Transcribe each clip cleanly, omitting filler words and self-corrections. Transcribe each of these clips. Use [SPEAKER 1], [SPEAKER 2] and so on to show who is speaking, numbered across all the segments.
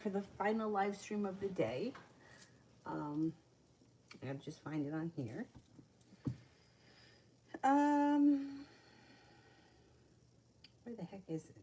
[SPEAKER 1] for the final live stream of the day. I gotta just find it on here. Where the heck is it?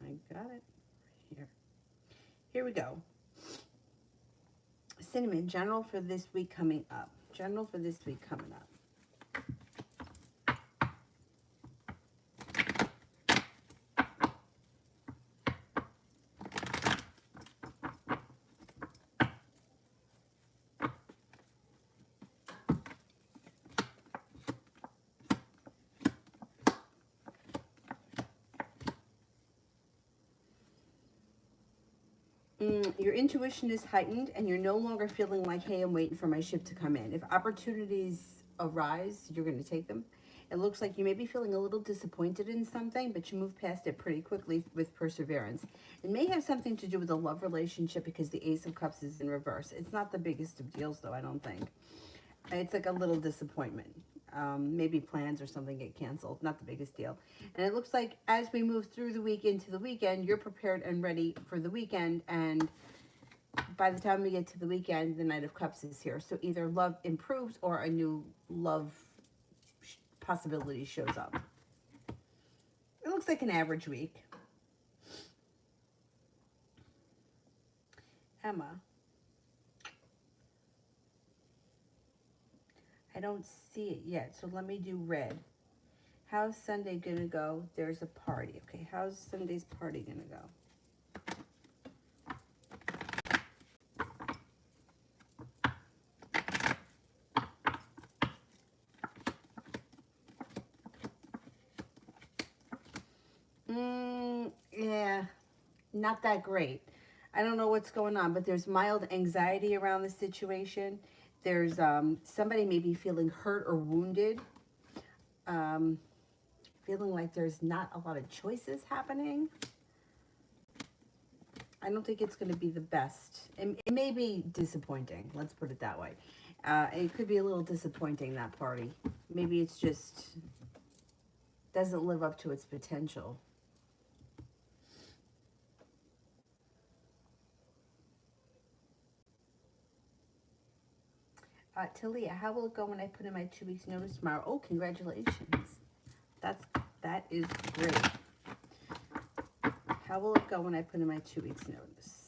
[SPEAKER 1] I got it here. Here we go. Cinnamon, general for this week coming up. General for this week coming up. Your intuition is heightened and you're no longer feeling like, hey, I'm waiting for my ship to come in. If opportunities arise, you're going to take them. It looks like you may be feeling a little disappointed in something, but you move past it pretty quickly with perseverance. It may have something to do with a love relationship because the Ace of Cups is in reverse. It's not the biggest of deals, though, I don't think. It's like a little disappointment. Maybe plans or something get canceled. Not the biggest deal. And it looks like as we move through the week into the weekend, you're prepared and ready for the weekend. And by the time we get to the weekend, the Knight of Cups is here. So either love improves or a new love possibility shows up. It looks like an average week. Emma. I don't see it yet, so let me do red. How's Sunday gonna go? There's a party. Okay, how's Sunday's party gonna go? Yeah, not that great. I don't know what's going on, but there's mild anxiety around the situation. There's somebody maybe feeling hurt or wounded. Feeling like there's not a lot of choices happening. I don't think it's going to be the best. It may be disappointing. Let's put it that way. It could be a little disappointing, that party. Maybe it's just doesn't live up to its potential. Talia, how will it go when I put in my 2 weeks notice tomorrow? Oh, congratulations. That is great. How will it go when I put in my 2 weeks notice?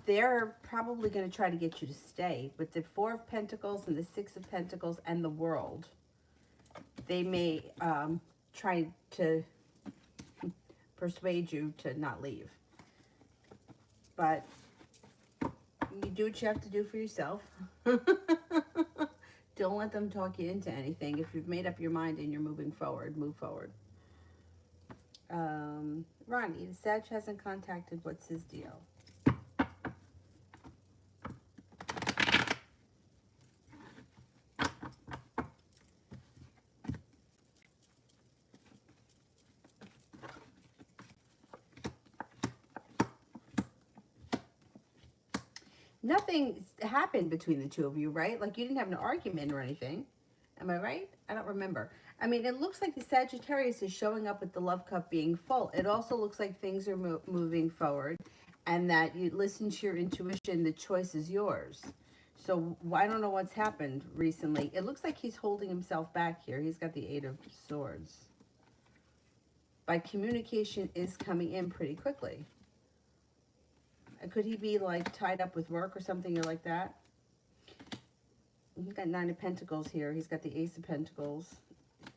[SPEAKER 1] They're probably going to try to get you to stay. With the 4 of Pentacles and the 6 of Pentacles and the World, they may try to persuade you to not leave. But you do what you have to do for yourself. Don't let them talk you into anything. If you've made up your mind and you're moving forward, move forward. Ronnie, the Sag hasn't contacted. What's his deal? Nothing happened between the two of you, right? Like you didn't have an argument or anything. Am I right? I don't remember. I mean, it looks like the Sagittarius is showing up with the love cup being full. It also looks like things are moving forward and that you listen to your intuition. The choice is yours. So I don't know what's happened recently. It looks like he's holding himself back here. He's got the 8 of Swords. But communication is coming in pretty quickly. Could he be like tied up with work or something like that? He's got 9 of Pentacles here. He's got the Ace of Pentacles,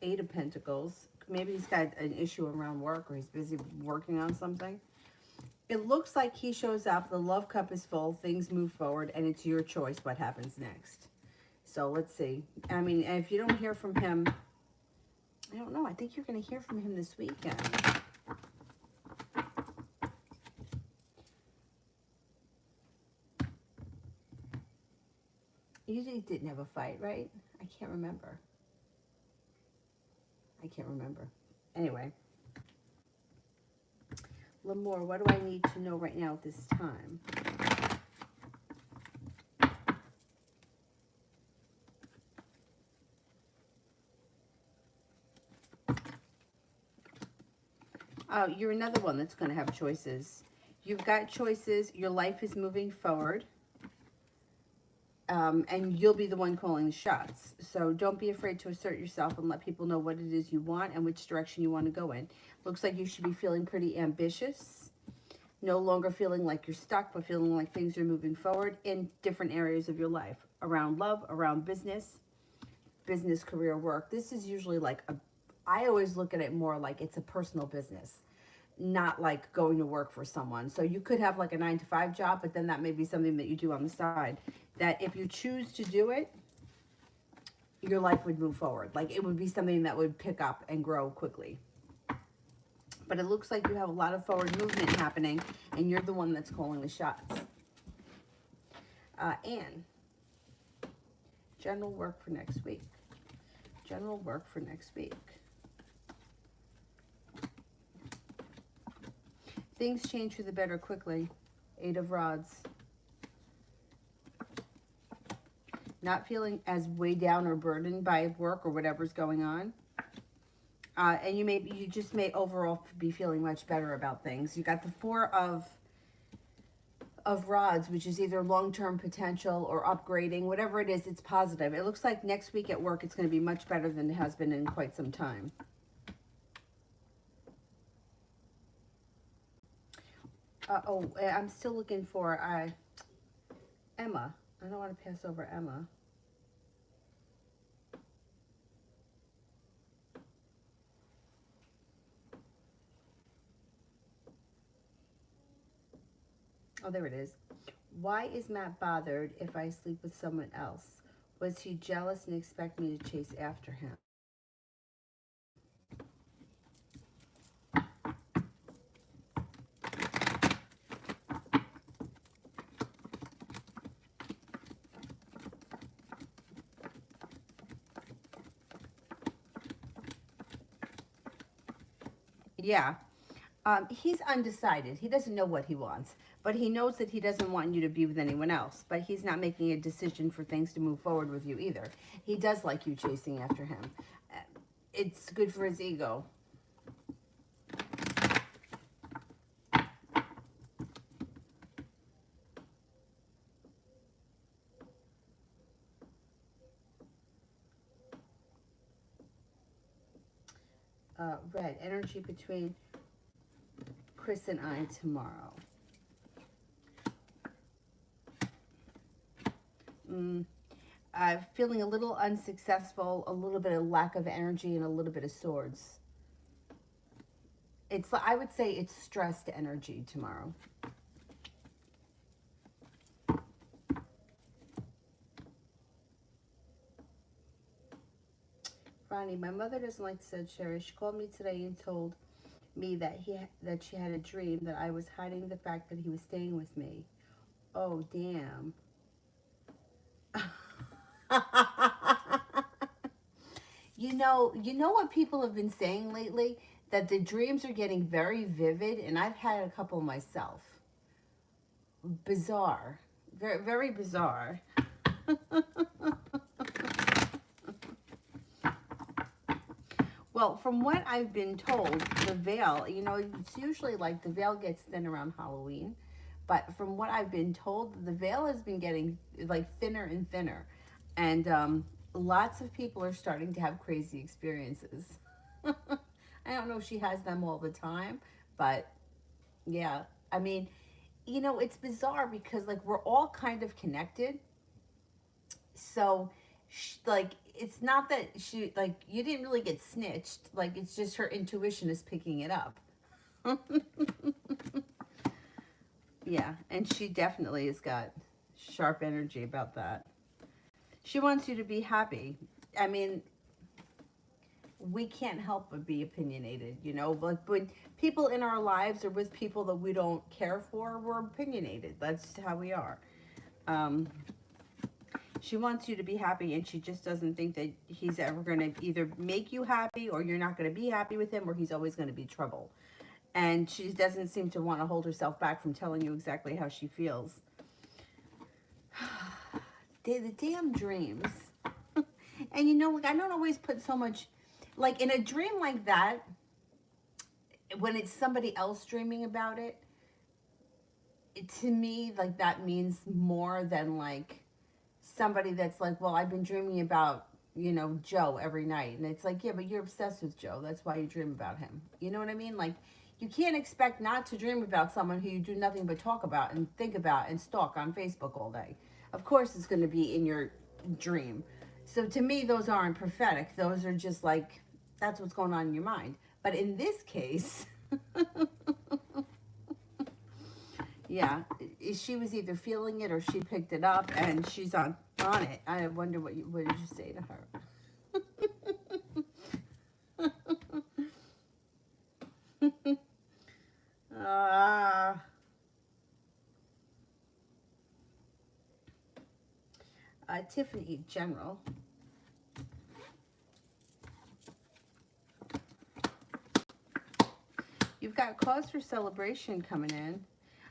[SPEAKER 1] 8 of Pentacles. Maybe he's got an issue around work or he's busy working on something. It looks like he shows up, the love cup is full, things move forward, and it's your choice what happens next. So let's see. I mean, if you don't hear from him I don't know. I think you're going to hear from him this weekend. You didn't have a fight, right? I can't remember. I can't remember. Anyway. L'Amour, what do I need to know right now at this time? You're another one that's going to have choices. You've got choices. Your life is moving forward. And you'll be the one calling the shots. So don't be afraid to assert yourself and let people know what it is you want and which direction you want to go in. Looks like you should be feeling pretty ambitious. No longer feeling like you're stuck, but feeling like things are moving forward in different areas of your life. Around love, around business, career, work. This is usually like I always look at it more like it's a personal business, not like going to work for someone. So you could have like a 9-to-5 job, but then that may be something that you do on the side. That if you choose to do it, your life would move forward. Like it would be something that would pick up and grow quickly. But it looks like you have a lot of forward movement happening, and you're the one that's calling the shots. Anne, general work for next week. General work for next week. Things change for the better quickly. 8 of Rods. Not feeling as weighed down or burdened by work or whatever's going on. And you just may overall be feeling much better about things. You got the 4 of Rods, which is either long-term potential or upgrading. Whatever it is, it's positive. It looks like next week at work it's going to be much better than it has been in quite some time. I'm still looking for Emma. I don't want to pass over Emma. Oh, there it is. Why is Matt bothered if I sleep with someone else? Was he jealous and expect me to chase after him? Yeah. He's undecided. He doesn't know what he wants, but he knows that he doesn't want you to be with anyone else, but he's not making a decision for things to move forward with you either. He does like you chasing after him. It's good for his ego. Red, energy between Chris and I tomorrow. Feeling a little unsuccessful, a little bit of lack of energy, and a little bit of swords. I would say it's stressed energy tomorrow. Ronnie, my mother doesn't like Sagittarius. She called me today and told me that she had a dream that I was hiding the fact that he was staying with me. Oh, damn. You know what people have been saying lately? That the dreams are getting very vivid, and I've had a couple myself. Bizarre. Very, very bizarre. Well, from what I've been told, the veil, it's usually like the veil gets thin around Halloween. But from what I've been told, the veil has been getting like thinner and thinner. And lots of people are starting to have crazy experiences. I don't know if she has them all the time, but yeah. I mean, it's bizarre because like we're all kind of connected. So, like, it's not that you didn't really get snitched. Like, it's just her intuition is picking it up. Yeah, and she definitely has got sharp energy about that. She wants you to be happy. I mean, we can't help but be opinionated, you know. Like when people in our lives are with people that we don't care for, we're opinionated. That's how we are. Um, she wants you to be happy, and she just doesn't think that he's ever going to either make you happy, or you're not going to be happy with him, or he's always going to be trouble. And she doesn't seem to want to hold herself back from telling you exactly how she feels. The damn dreams. And you know, like, I don't always put so much, like in a dream like that, when it's somebody else dreaming about it, to me, like that means more than like somebody that's like, well, I've been dreaming about, you know, Joe every night. And it's like, yeah, but you're obsessed with Joe. That's why you dream about him. You know what I mean? Like, you can't expect not to dream about someone who you do nothing but talk about and think about and stalk on Facebook all day. Of course, it's going to be in your dream. So to me, those aren't prophetic. Those are just like, that's what's going on in your mind. But in this case, yeah, she was either feeling it or she picked it up and she's on it. I wonder what did you say to her? Tiffany, general. You've got cause for celebration coming in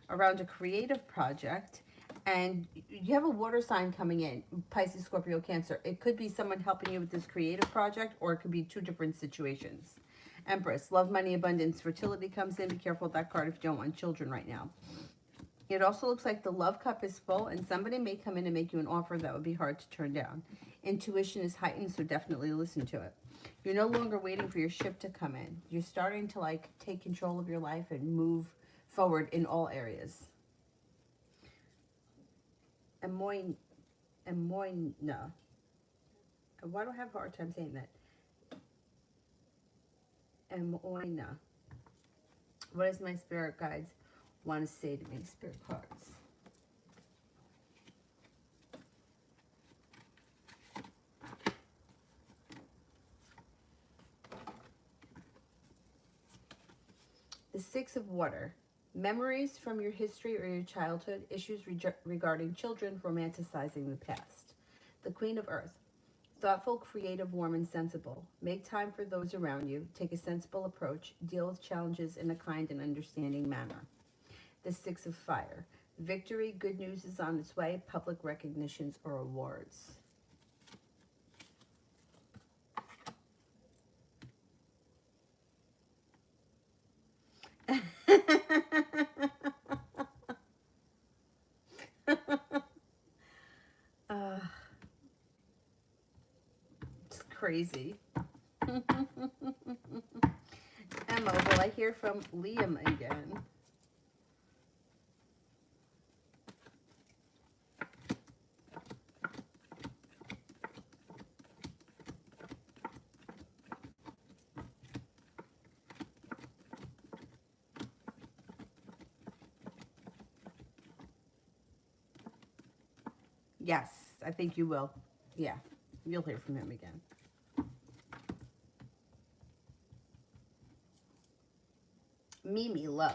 [SPEAKER 1] around a creative project, and you have a water sign coming in, Pisces, Scorpio, Cancer. It could be someone helping you with this creative project, or it could be two different situations. Empress, love, money, abundance, fertility comes in. Be careful with that card if you don't want children right now. It also looks like the love cup is full, and somebody may come in and make you an offer that would be hard to turn down. Intuition is heightened, so definitely listen to it. You're no longer waiting for your ship to come in. You're starting to like take control of your life and move forward in all areas. Emoina. Why do I have a hard time saying that? Emoina. What does my spirit guides want to say to me, spirit cards? The Six of Water. Memories from your history or your childhood. Issues regarding children romanticizing the past. The Queen of Earth. Thoughtful, creative, warm, and sensible. Make time for those around you. Take a sensible approach. Deal with challenges in a kind and understanding manner. The Six of Fire. Victory, good news is on its way. Public recognitions or awards. It's crazy. Emma, will I hear from Liam again? Yes, I think you will. Yeah, you'll hear from him again. Mimi, love.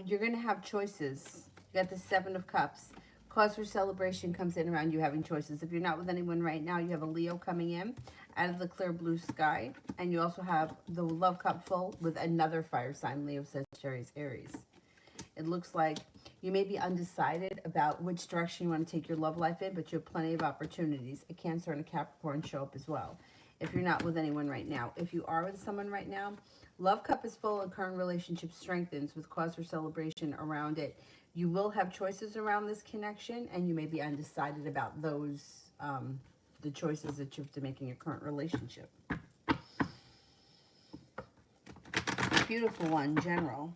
[SPEAKER 1] You're going to have choices. You got the Seven of Cups. Cause for celebration comes in around you having choices. If you're not with anyone right now, you have a Leo coming in out of the clear blue sky. And you also have the love cup full with another fire sign, Leo, Sagittarius, Aries. It looks like you may be undecided about which direction you want to take your love life in, but you have plenty of opportunities. A Cancer and a Capricorn show up as well. If you're not with anyone right now. If you are with someone right now, love cup is full and current relationship strengthens with cause for celebration around it. You will have choices around this connection, and you may be undecided about those, the choices that you have to make in your current relationship. Beautiful one, general.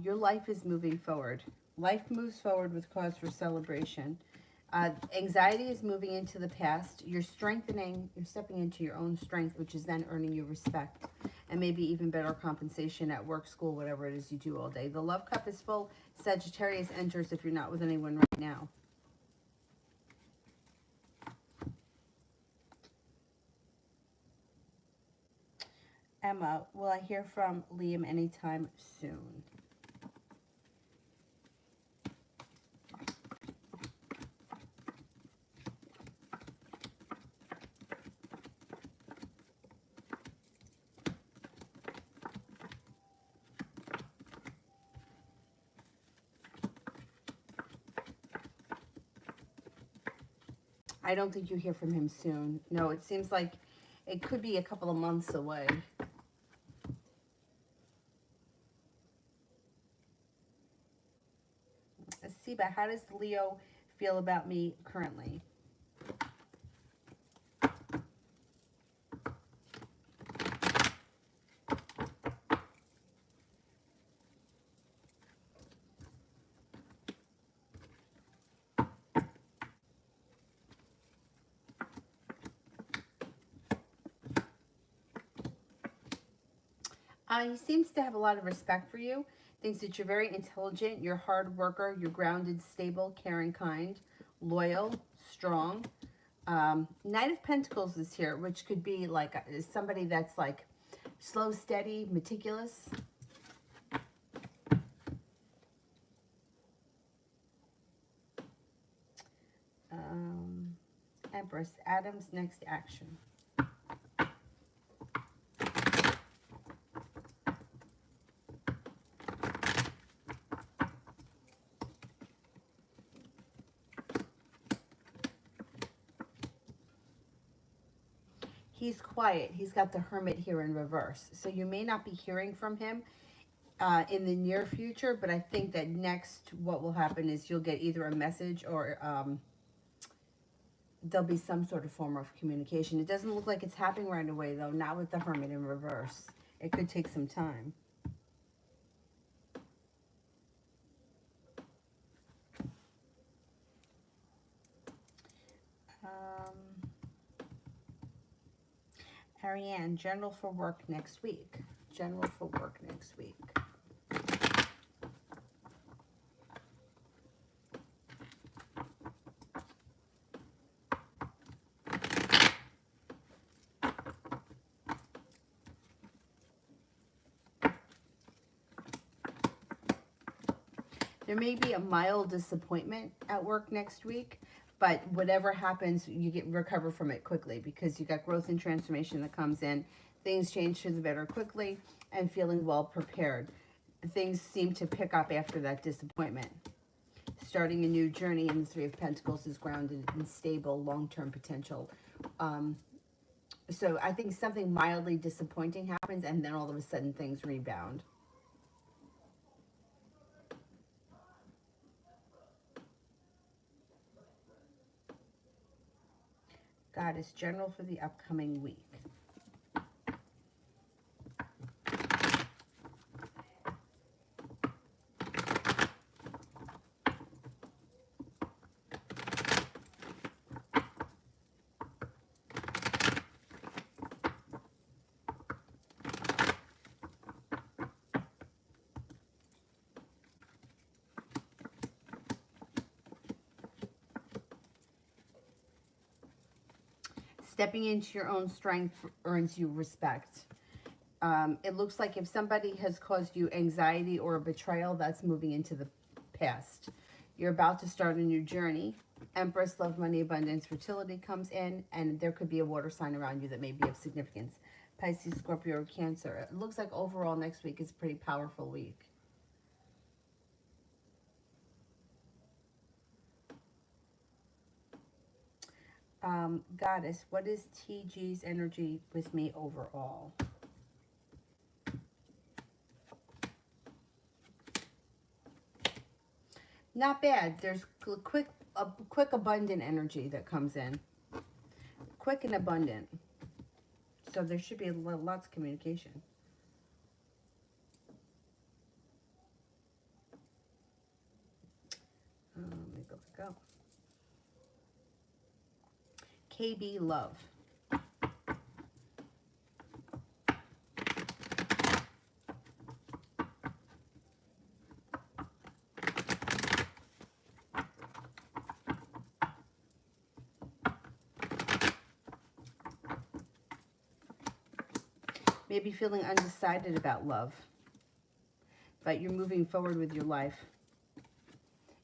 [SPEAKER 1] Your life is moving forward. Life moves forward with cause for celebration. Anxiety is moving into the past. You're strengthening, you're stepping into your own strength, which is then earning you respect and maybe even better compensation at work, school, whatever it is you do all day. The love cup is full. Sagittarius enters if you're not with anyone right now. Emma, will I hear from Liam anytime soon? I don't think you hear from him soon. No, it seems like it could be a couple of months away. Siba, how does Leo feel about me currently? He seems to have a lot of respect for you. Thinks that you're very intelligent, you're a hard worker, you're grounded, stable, caring, kind, loyal, strong. Knight of Pentacles is here, which could be like somebody that's like slow, steady, meticulous. Empress, Adam's next action. He's quiet. He's got the Hermit here in reverse. So you may not be hearing from him in the near future, but I think that next what will happen is you'll get either a message or there'll be some sort of form of communication. It doesn't look like it's happening right away, though, not with the Hermit in reverse. It could take some time. Ariane, general for work next week. General for work next week. There may be a mild disappointment at work next week, but whatever happens, you recover from it quickly because you got growth and transformation that comes in. Things change for the better quickly and feeling well prepared. Things seem to pick up after that disappointment. Starting a new journey in the Three of Pentacles is grounded in stable, long-term potential. So I think something mildly disappointing happens and then all of a sudden things rebound. Goddess, general for the upcoming week. Stepping into your own strength earns you respect. It looks like if somebody has caused you anxiety or a betrayal, that's moving into the past. You're about to start a new journey. Empress, love, money, abundance, fertility comes in, and there could be a water sign around you that may be of significance. Pisces, Scorpio, or Cancer. It looks like overall next week is a pretty powerful week. Goddess, what is TG's energy with me overall? Not bad. There's a quick abundant energy that comes in. Quick and abundant. So there should be lots of communication. go. KB Love. Maybe feeling undecided about love, but you're moving forward with your life.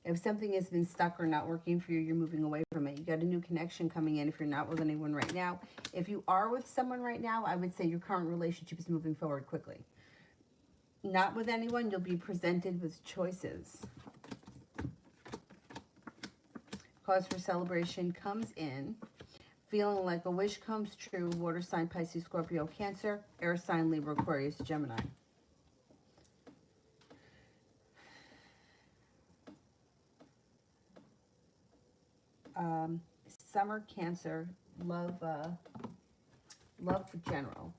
[SPEAKER 1] If something has been stuck or not working for you, you're moving away from it. You got a new connection coming in if you're not with anyone right now. If you are with someone right now, I would say your current relationship is moving forward quickly. Not with anyone, you'll be presented with choices. Cause for celebration comes in. Feeling like a wish comes true. Water sign, Pisces, Scorpio, Cancer. Air sign, Libra, Aquarius, Gemini. Summer, Cancer. Love for general.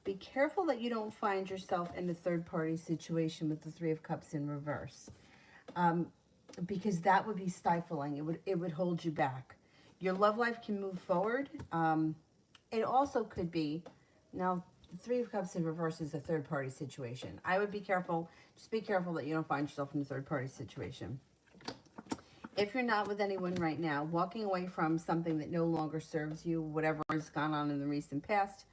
[SPEAKER 1] Be careful that you don't find yourself in a third-party situation with the Three of Cups in reverse, because that would be stifling. It would hold you back. Your love life can move forward. It also could be, now, the Three of Cups in reverse is a third-party situation. I would be careful. Just be careful that you don't find yourself in a third-party situation. If you're not with anyone right now, walking away from something that no longer serves you, whatever has gone on in the recent past,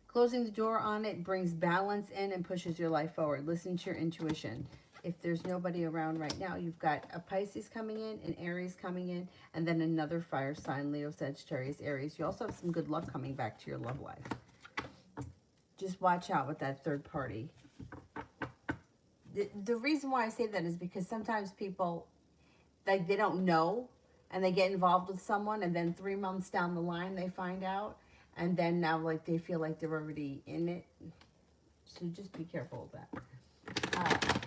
[SPEAKER 1] closing the door on it brings balance in and pushes your life forward. Listen to your intuition. If there's nobody around right now, you've got a Pisces coming in, an Aries coming in, and then another fire sign, Leo, Sagittarius, Aries. You also have some good luck coming back to your love life. Just watch out with that third party. The reason why I say that is because sometimes people, like, they don't know, and they get involved with someone, and then 3 months down the line, they find out. And then now, like, they feel like they're already in it. So just be careful of that.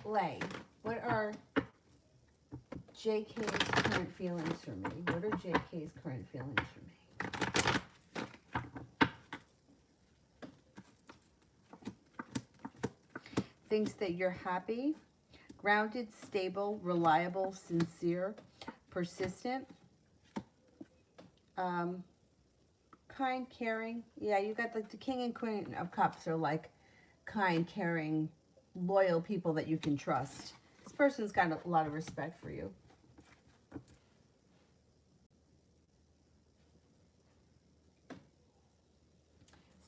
[SPEAKER 1] Lay, what are JK's current feelings for me? What are JK's current feelings for me? Thinks that you're happy, grounded, stable, reliable, sincere, persistent. Kind, caring. Yeah, you got like the King and Queen of Cups are like kind, caring, loyal people that you can trust. This person's got a lot of respect for you.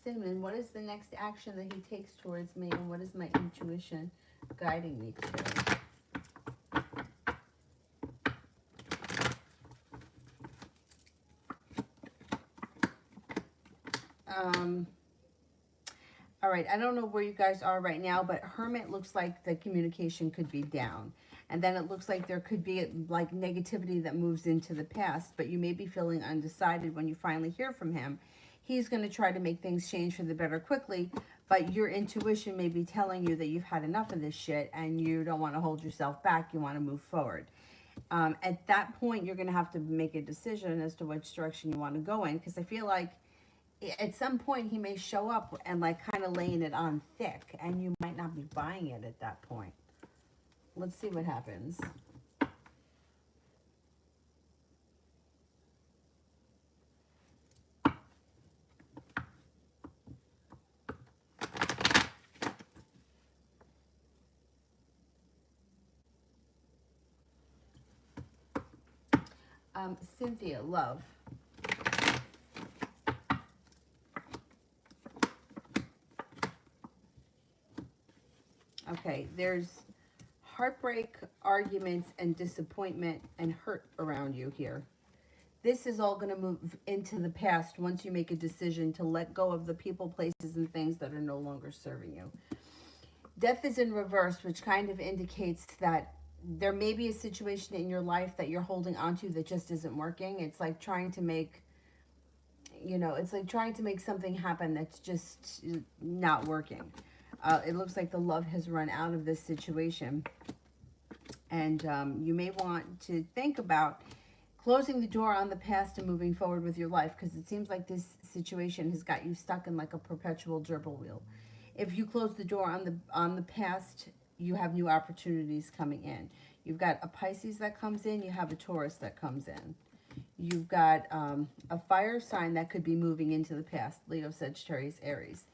[SPEAKER 1] Cinnamon, what is the next action that he takes towards me, and what is my intuition guiding me to? All right, I don't know where you guys are right now, but Hermit looks like the communication could be down. And then it looks like there could be like negativity that moves into the past, but you may be feeling undecided when you finally hear from him. He's going to try to make things change for the better quickly, but your intuition may be telling you that you've had enough of this shit and you don't want to hold yourself back. You want to move forward. At that point, you're going to have to make a decision as to which direction you want to go in, because I feel like at some point he may show up and like kind of laying it on thick, and you might not be buying it at that point. Let's see what happens. Cynthia, love. Okay, there's heartbreak, arguments, and disappointment and hurt around you here. This is all going to move into the past once you make a decision to let go of the people, places, and things that are no longer serving you. Death is in reverse, which kind of indicates that there may be a situation in your life that you're holding onto that just isn't working. It's like trying to make, it's like trying to make something happen that's just not working. It looks like the love has run out of this situation. And you may want to think about closing the door on the past and moving forward with your life, because it seems like this situation has got you stuck in like a perpetual gerbil wheel. If you close the door on the past, you have new opportunities coming in. You've got a Pisces that comes in, you have a Taurus that comes in. You've got a fire sign that could be moving into the past, Leo, Sagittarius, Aries.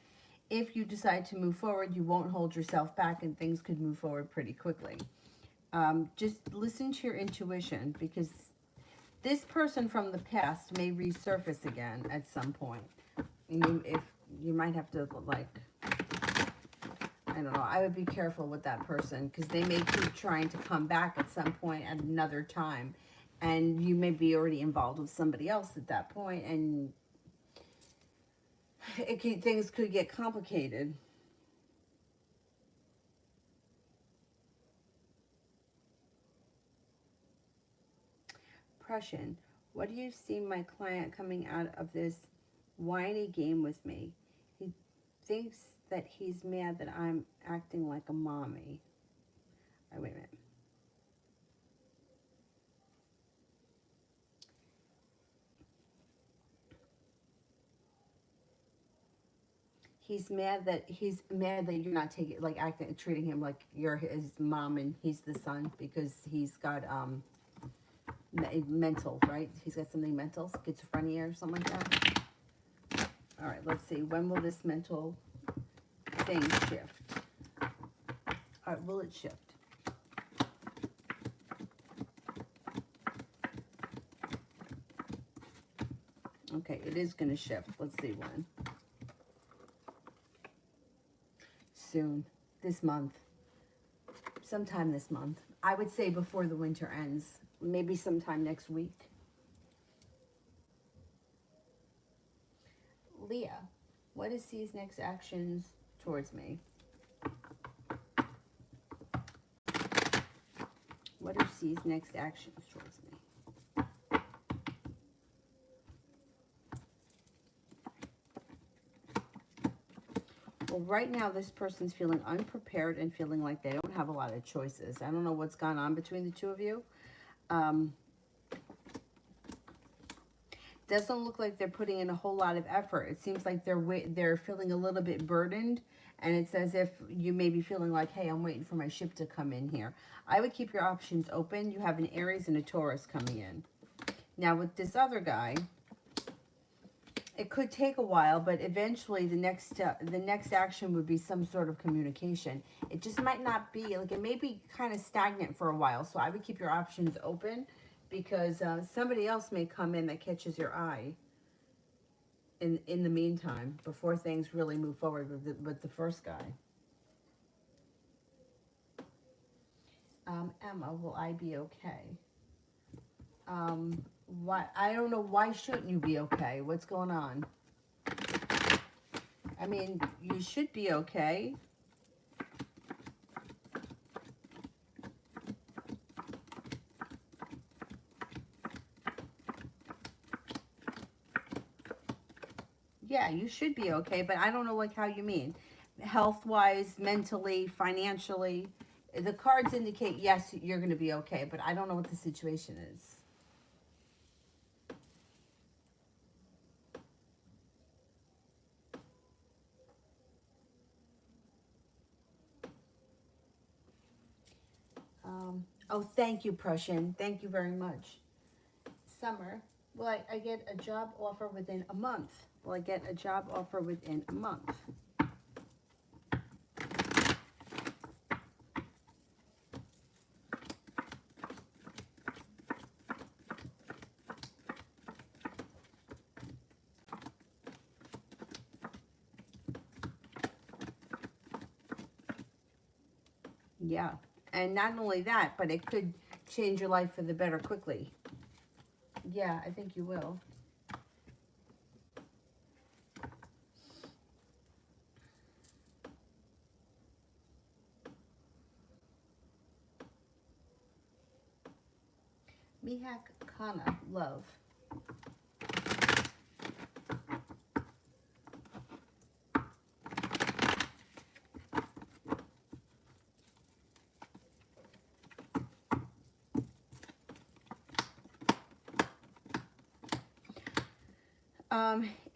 [SPEAKER 1] If you decide to move forward, you won't hold yourself back and things could move forward pretty quickly. Just listen to your intuition, because this person from the past may resurface again at some point. If you might have to, like, I don't know, I would be careful with that person, because they may keep trying to come back at some point at another time, and you may be already involved with somebody else at that point, and things could get complicated. Depression. What do you see my client coming out of this whiny game with me? He thinks that he's mad that I'm acting like a mommy. Oh, wait a minute. He's mad that you're not treating him like you're his mom and he's the son, because he's got mental, right? He's got something mental, schizophrenia or something like that. All right, let's see. When will this mental thing shift? All right, will it shift? Okay, it is going to shift. Let's see when. Soon. This month. Sometime this month. I would say before the winter ends. Maybe sometime next week. Leah, what is C's next actions towards me? What are C's next actions towards me? Well, right now, this person's feeling unprepared and feeling like they don't have a lot of choices. I don't know what's gone on between the two of you. Doesn't look like they're putting in a whole lot of effort. It seems like they're feeling a little bit burdened, and it's as if you may be feeling like, hey, I'm waiting for my ship to come in here. I would keep your options open. You have an Aries and a Taurus coming in. Now, with this other guy, it could take a while, but eventually the next action would be some sort of communication. It just might not be, like, it may be kind of stagnant for a while, so I would keep your options open, because somebody else may come in that catches your eye in the meantime, before things really move forward with the first guy. Emma, will I be okay? Why? I don't know. Why shouldn't you be okay? What's going on? I mean, you should be okay. Yeah, you should be okay, but I don't know, like, how you mean. Health-wise, mentally, financially. The cards indicate, yes, you're going to be okay, but I don't know what the situation is. Oh, thank you, Prussian. Thank you very much. Summer, will I get a job offer within a month? Will I get a job offer within a month? Yeah, and not only that, but it could change your life for the better quickly. Yeah, I think you will. Mihak Kana, love.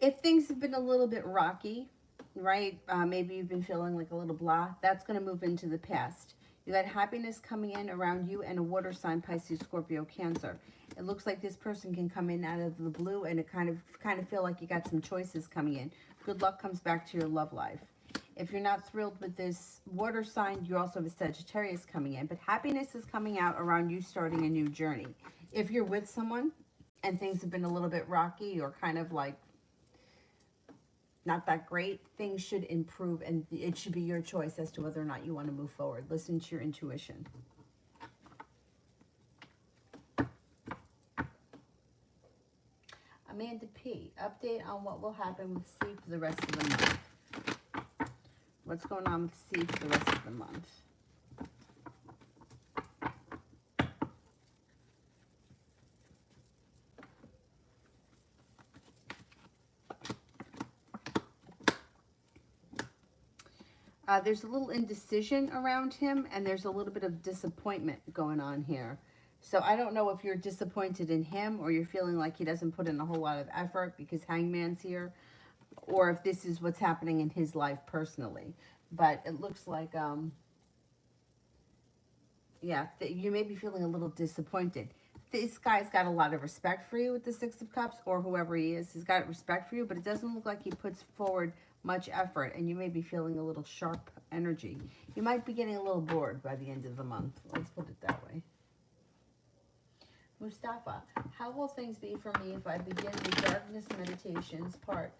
[SPEAKER 1] If things have been a little bit rocky, right? Maybe you've been feeling like a little blah. That's going to move into the past. You got happiness coming in around you and a water sign, Pisces, Scorpio, Cancer. It looks like this person can come in out of the blue, and it kind of feel like you got some choices coming in. Good luck comes back to your love life. If you're not thrilled with this water sign, you also have a Sagittarius coming in. But happiness is coming out around you starting a new journey. If you're with someone and things have been a little bit rocky or kind of like not that great, things should improve, and it should be your choice as to whether or not you want to move forward. Listen to your intuition. Amanda P., update on what will happen with C for the rest of the month. What's going on with C for the rest of the month? There's a little indecision around him, and there's a little bit of disappointment going on here. So I don't know if you're disappointed in him or you're feeling like he doesn't put in a whole lot of effort because Hangman's here, or if this is what's happening in his life personally. But it looks like, yeah, you may be feeling a little disappointed. This guy's got a lot of respect for you with the Six of Cups, or whoever he is. He's got respect for you, but it doesn't look like he puts forward much effort, and you may be feeling a little sharp energy. You might be getting a little bored by the end of the month. Let's put it that way. Mustafa, how will things be for me if I begin the darkness meditations, part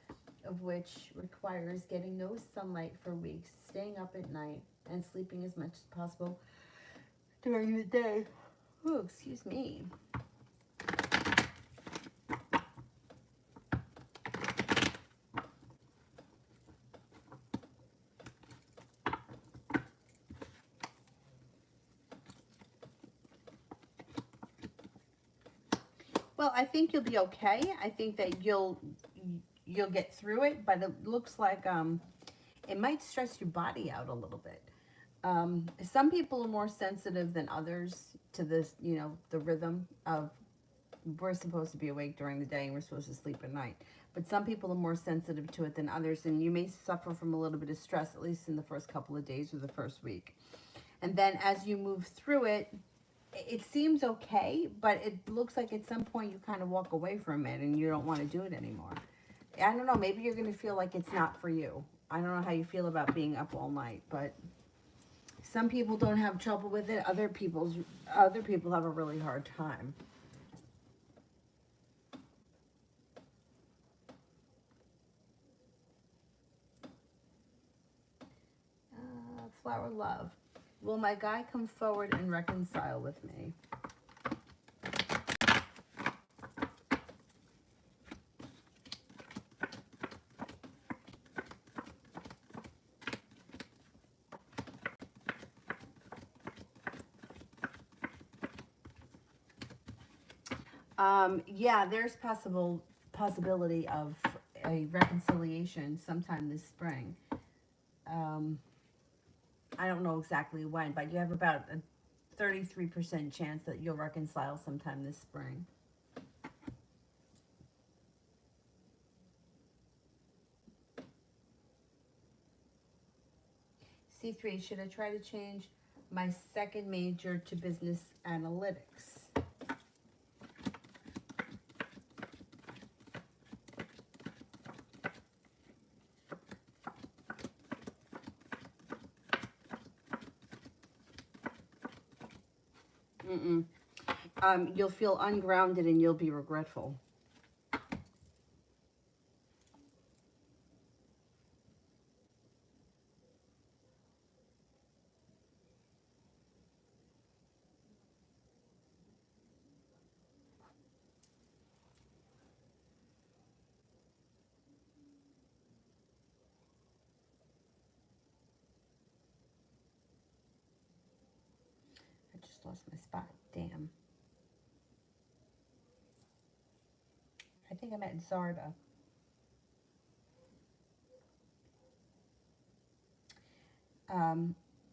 [SPEAKER 1] of which requires getting no sunlight for weeks, staying up at night, and sleeping as much as possible during the day? Oh, excuse me. Well, I think you'll be okay. I think that you'll get through it, but it looks like it might stress your body out a little bit. Some people are more sensitive than others to this, you know, the rhythm of we're supposed to be awake during the day and we're supposed to sleep at night. But some people are more sensitive to it than others, and you may suffer from a little bit of stress, at least in the first couple of days or the first week. And then as you move through it, it seems okay, but it looks like at some point you kind of walk away from it and you don't want to do it anymore. I don't know, maybe you're going to feel like it's not for you. I don't know how you feel about being up all night, but some people don't have trouble with it. Other people have a really hard time. Flower Love. Will my guy come forward and reconcile with me? Yeah, there's possibility of a reconciliation sometime this spring. I don't know exactly when, but you have about a 33% chance that you'll reconcile sometime this spring. C3, should I try to change my second major to business analytics? You'll feel ungrounded and you'll be regretful. I just lost my spot. Damn. I think I'm at Zarda.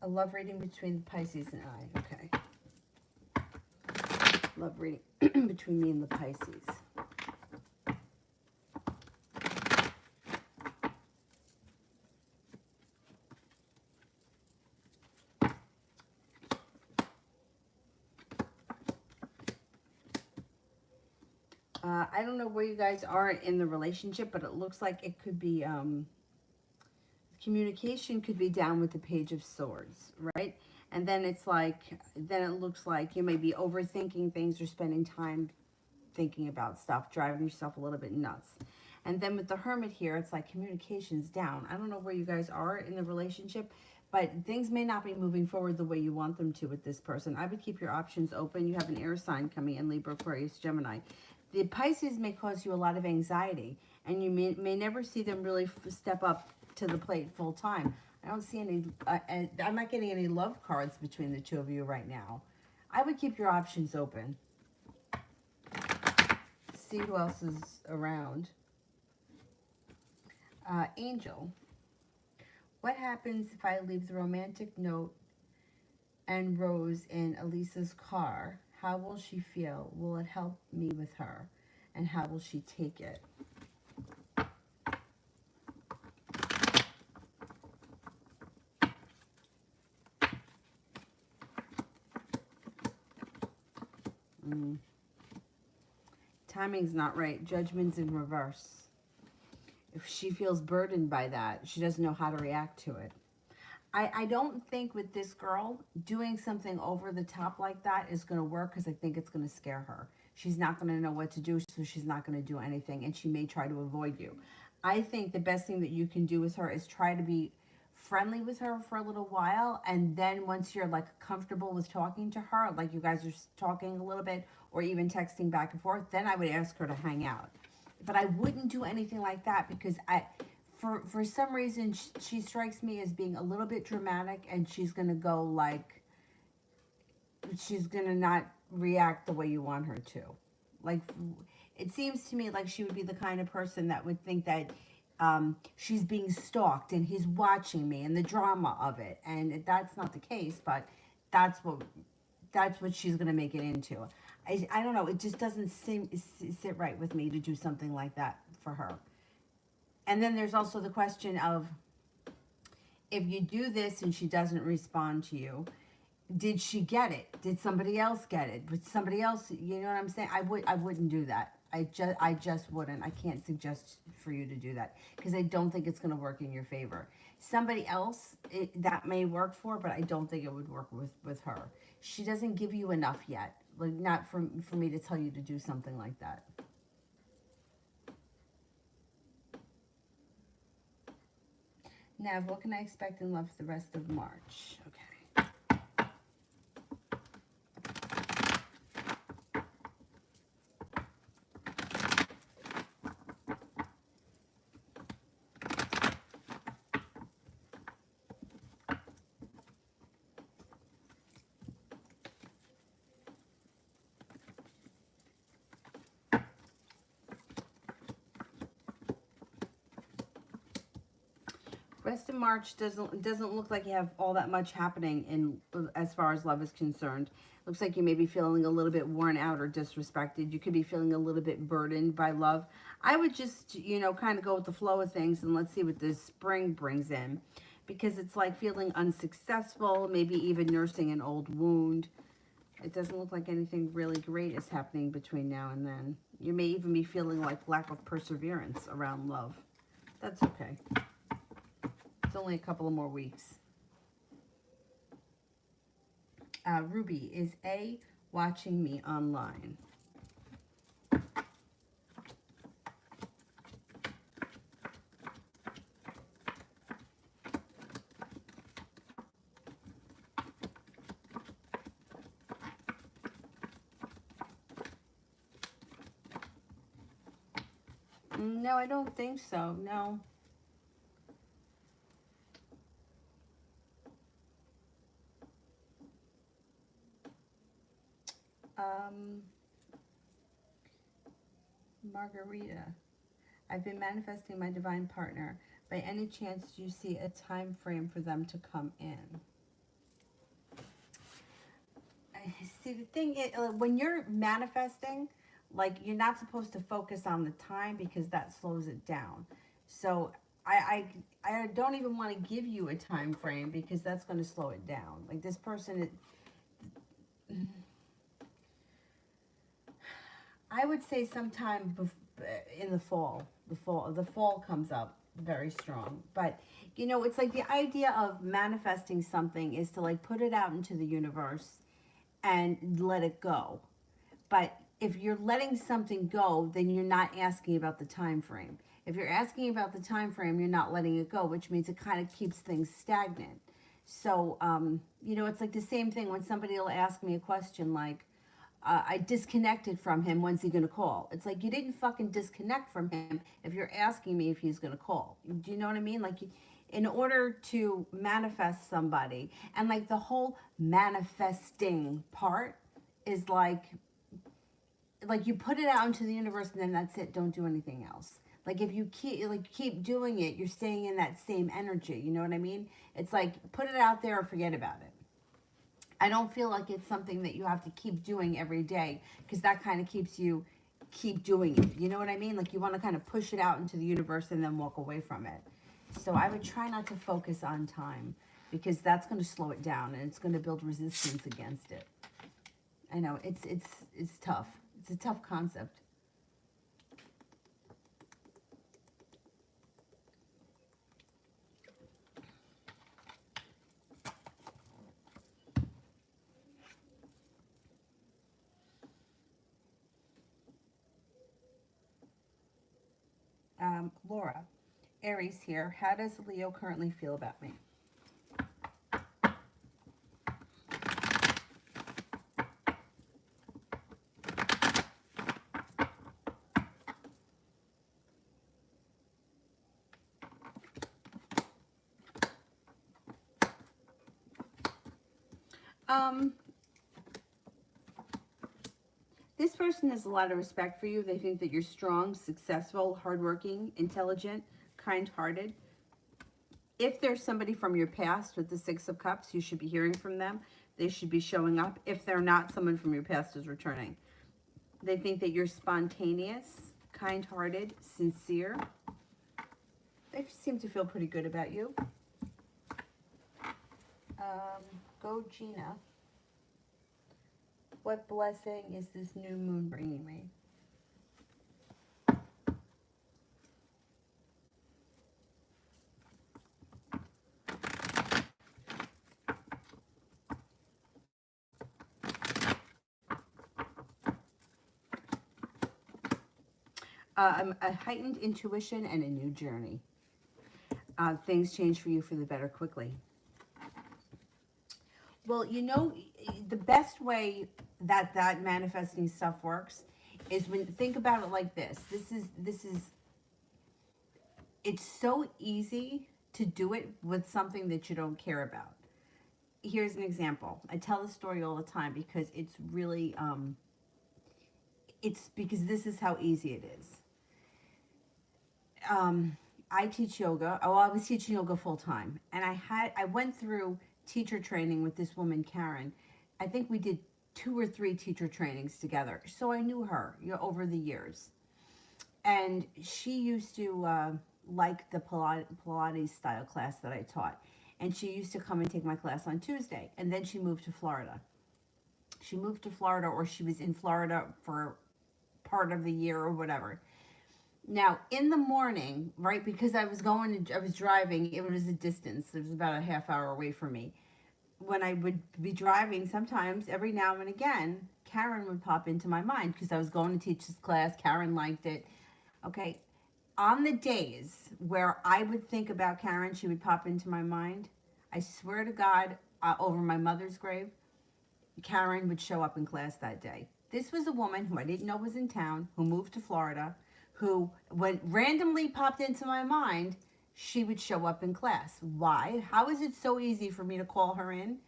[SPEAKER 1] A love reading between the Pisces and I. Okay. Love reading between me and the Pisces. I don't know where you guys are in the relationship, but it looks like it could be, communication could be down with the Page of Swords, right? And then it's like, then it looks like you may be overthinking things or spending time thinking about stuff, driving yourself a little bit nuts. And then with the Hermit here, it's like communication's down. I don't know where you guys are in the relationship, but things may not be moving forward the way you want them to with this person. I would keep your options open. You have an air sign coming in, Libra, Aquarius, Gemini. The Pisces may cause you a lot of anxiety, and you may never see them really step up to the plate full time. I don't see any, I'm not getting any love cards between the two of you right now. I would keep your options open. See who else is around. Angel. What happens if I leave the romantic note and rose in Elisa's car? How will she feel? Will it help me with her? And how will she take it? Timing's not right. Judgment's in reverse. If she feels burdened by that, she doesn't know how to react to it. I don't think with this girl, doing something over the top like that is going to work, because I think it's going to scare her. She's not going to know what to do, so she's not going to do anything, and she may try to avoid you. I think the best thing that you can do with her is try to be friendly with her for a little while, and then once you're like comfortable with talking to her, like you guys are talking a little bit or even texting back and forth, then I would ask her to hang out. But I wouldn't do anything like that, because for some reason, she strikes me as being a little bit dramatic, and she's going to go like, she's going to not react the way you want her to. Like, it seems to me like she would be the kind of person that would think that she's being stalked and he's watching me and the drama of it. And that's not the case, but that's what she's going to make it into. I don't know. It just doesn't sit right with me to do something like that for her. And then there's also the question of, if you do this and she doesn't respond to you, did she get it? Did somebody else get it? Would somebody else, you know what I'm saying? I wouldn't do that. I just wouldn't. I can't suggest for you to do that, because I don't think it's going to work in your favor. Somebody else, that may work for, but I don't think it would work with her. She doesn't give you enough yet. Like, not for me to tell you to do something like that. Nav, what can I expect in love for the rest of March? Okay. Rest of March doesn't look like you have all that much happening in as far as love is concerned. Looks like you may be feeling a little bit worn out or disrespected. You could be feeling a little bit burdened by love. I would just, kind of go with the flow of things, and let's see what this spring brings in, because it's like feeling unsuccessful, maybe even nursing an old wound. It doesn't look like anything really great is happening between now and then. You may even be feeling like lack of perseverance around love. That's okay. It's only a couple of more weeks. Ruby, is A watching me online? No, I don't think so. No. Margarita, I've been manifesting my divine partner. By any chance, do you see a time frame for them to come in? See, the thing is, when you're manifesting, like, you're not supposed to focus on the time, because that slows it down. So I don't even want to give you a time frame, because that's going to slow it down. Like, this person, I would say sometime in the fall. The fall comes up very strong. But you know, it's like the idea of manifesting something is to like put it out into the universe and let it go. But if you're letting something go, then you're not asking about the time frame. If you're asking about the time frame, you're not letting it go, which means it kind of keeps things stagnant. So, you know, it's like the same thing when somebody will ask me a question like, I disconnected from him. When's he going to call? It's like you didn't fucking disconnect from him if you're asking me if he's going to call. Do you know what I mean? Like, in order to manifest somebody, and like the whole manifesting part is like you put it out into the universe and then that's it. Don't do anything else. Like if you keep doing it, you're staying in that same energy. You know what I mean? It's like put it out there or forget about it. I don't feel like it's something that you have to keep doing every day because that kind of keeps you keep doing it. You know what I mean? Like you want to kind of push it out into the universe and then walk away from it. So I would try not to focus on time because that's going to slow it down and it's going to build resistance against it. I know it's tough. It's a tough concept. Laura, Aries here. How does Leo currently feel about me? Um, this person has a lot of respect for you. They think that you're strong, successful, hardworking, intelligent, kind-hearted. If there's somebody from your past with the Six of Cups, you should be hearing from them. They should be showing up. If they're not, someone from your past is returning. They think that you're spontaneous, kind-hearted, sincere. They seem to feel pretty good about you. Go Gina. What blessing is this new moon bringing me? A heightened intuition and a new journey. Things change for you for the better quickly. Well, you know, the best way that manifesting stuff works is when think about it like this. This is it's so easy to do it with something that you don't care about. Here's an example. I tell this story all the time because it's really it's because this is how easy it is. I teach yoga. Oh, I was teaching yoga full time, and I went through teacher training with this woman Karen. I think we did 2 or 3 teacher trainings together, so I knew her, you know, over the years. And she used to like the Pilates style class that I taught, and she used to come and take my class on Tuesday. And then she moved to Florida. She moved to Florida, or she was in Florida for part of the year or whatever. Now, in the morning, right, because I was driving, it was a distance. It was about a half hour away from me. When I would be driving, sometimes, every now and again, Karen would pop into my mind because I was going to teach this class. Karen liked it. Okay. On the days where I would think about Karen, she would pop into my mind. I swear to God, over my mother's grave, Karen would show up in class that day. This was a woman who I didn't know was in town, who moved to Florida, who, when randomly popped into my mind, she would show up in class. Why? How is it so easy for me to call her in?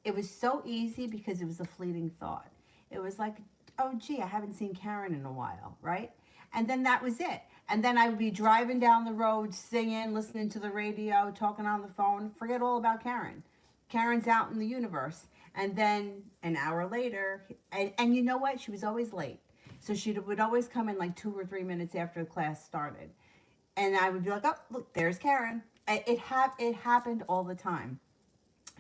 [SPEAKER 1] It was so easy because it was a fleeting thought. It was like, oh, gee, I haven't seen Karen in a while, right? And then that was it. And then I would be driving down the road, singing, listening to the radio, talking on the phone. Forget all about Karen. Karen's out in the universe. And then an hour later, and you know what? She was always late. So she would always come in like 2 or 3 minutes after the class started. And I would be like, oh, look, there's Karen. It happened all the time.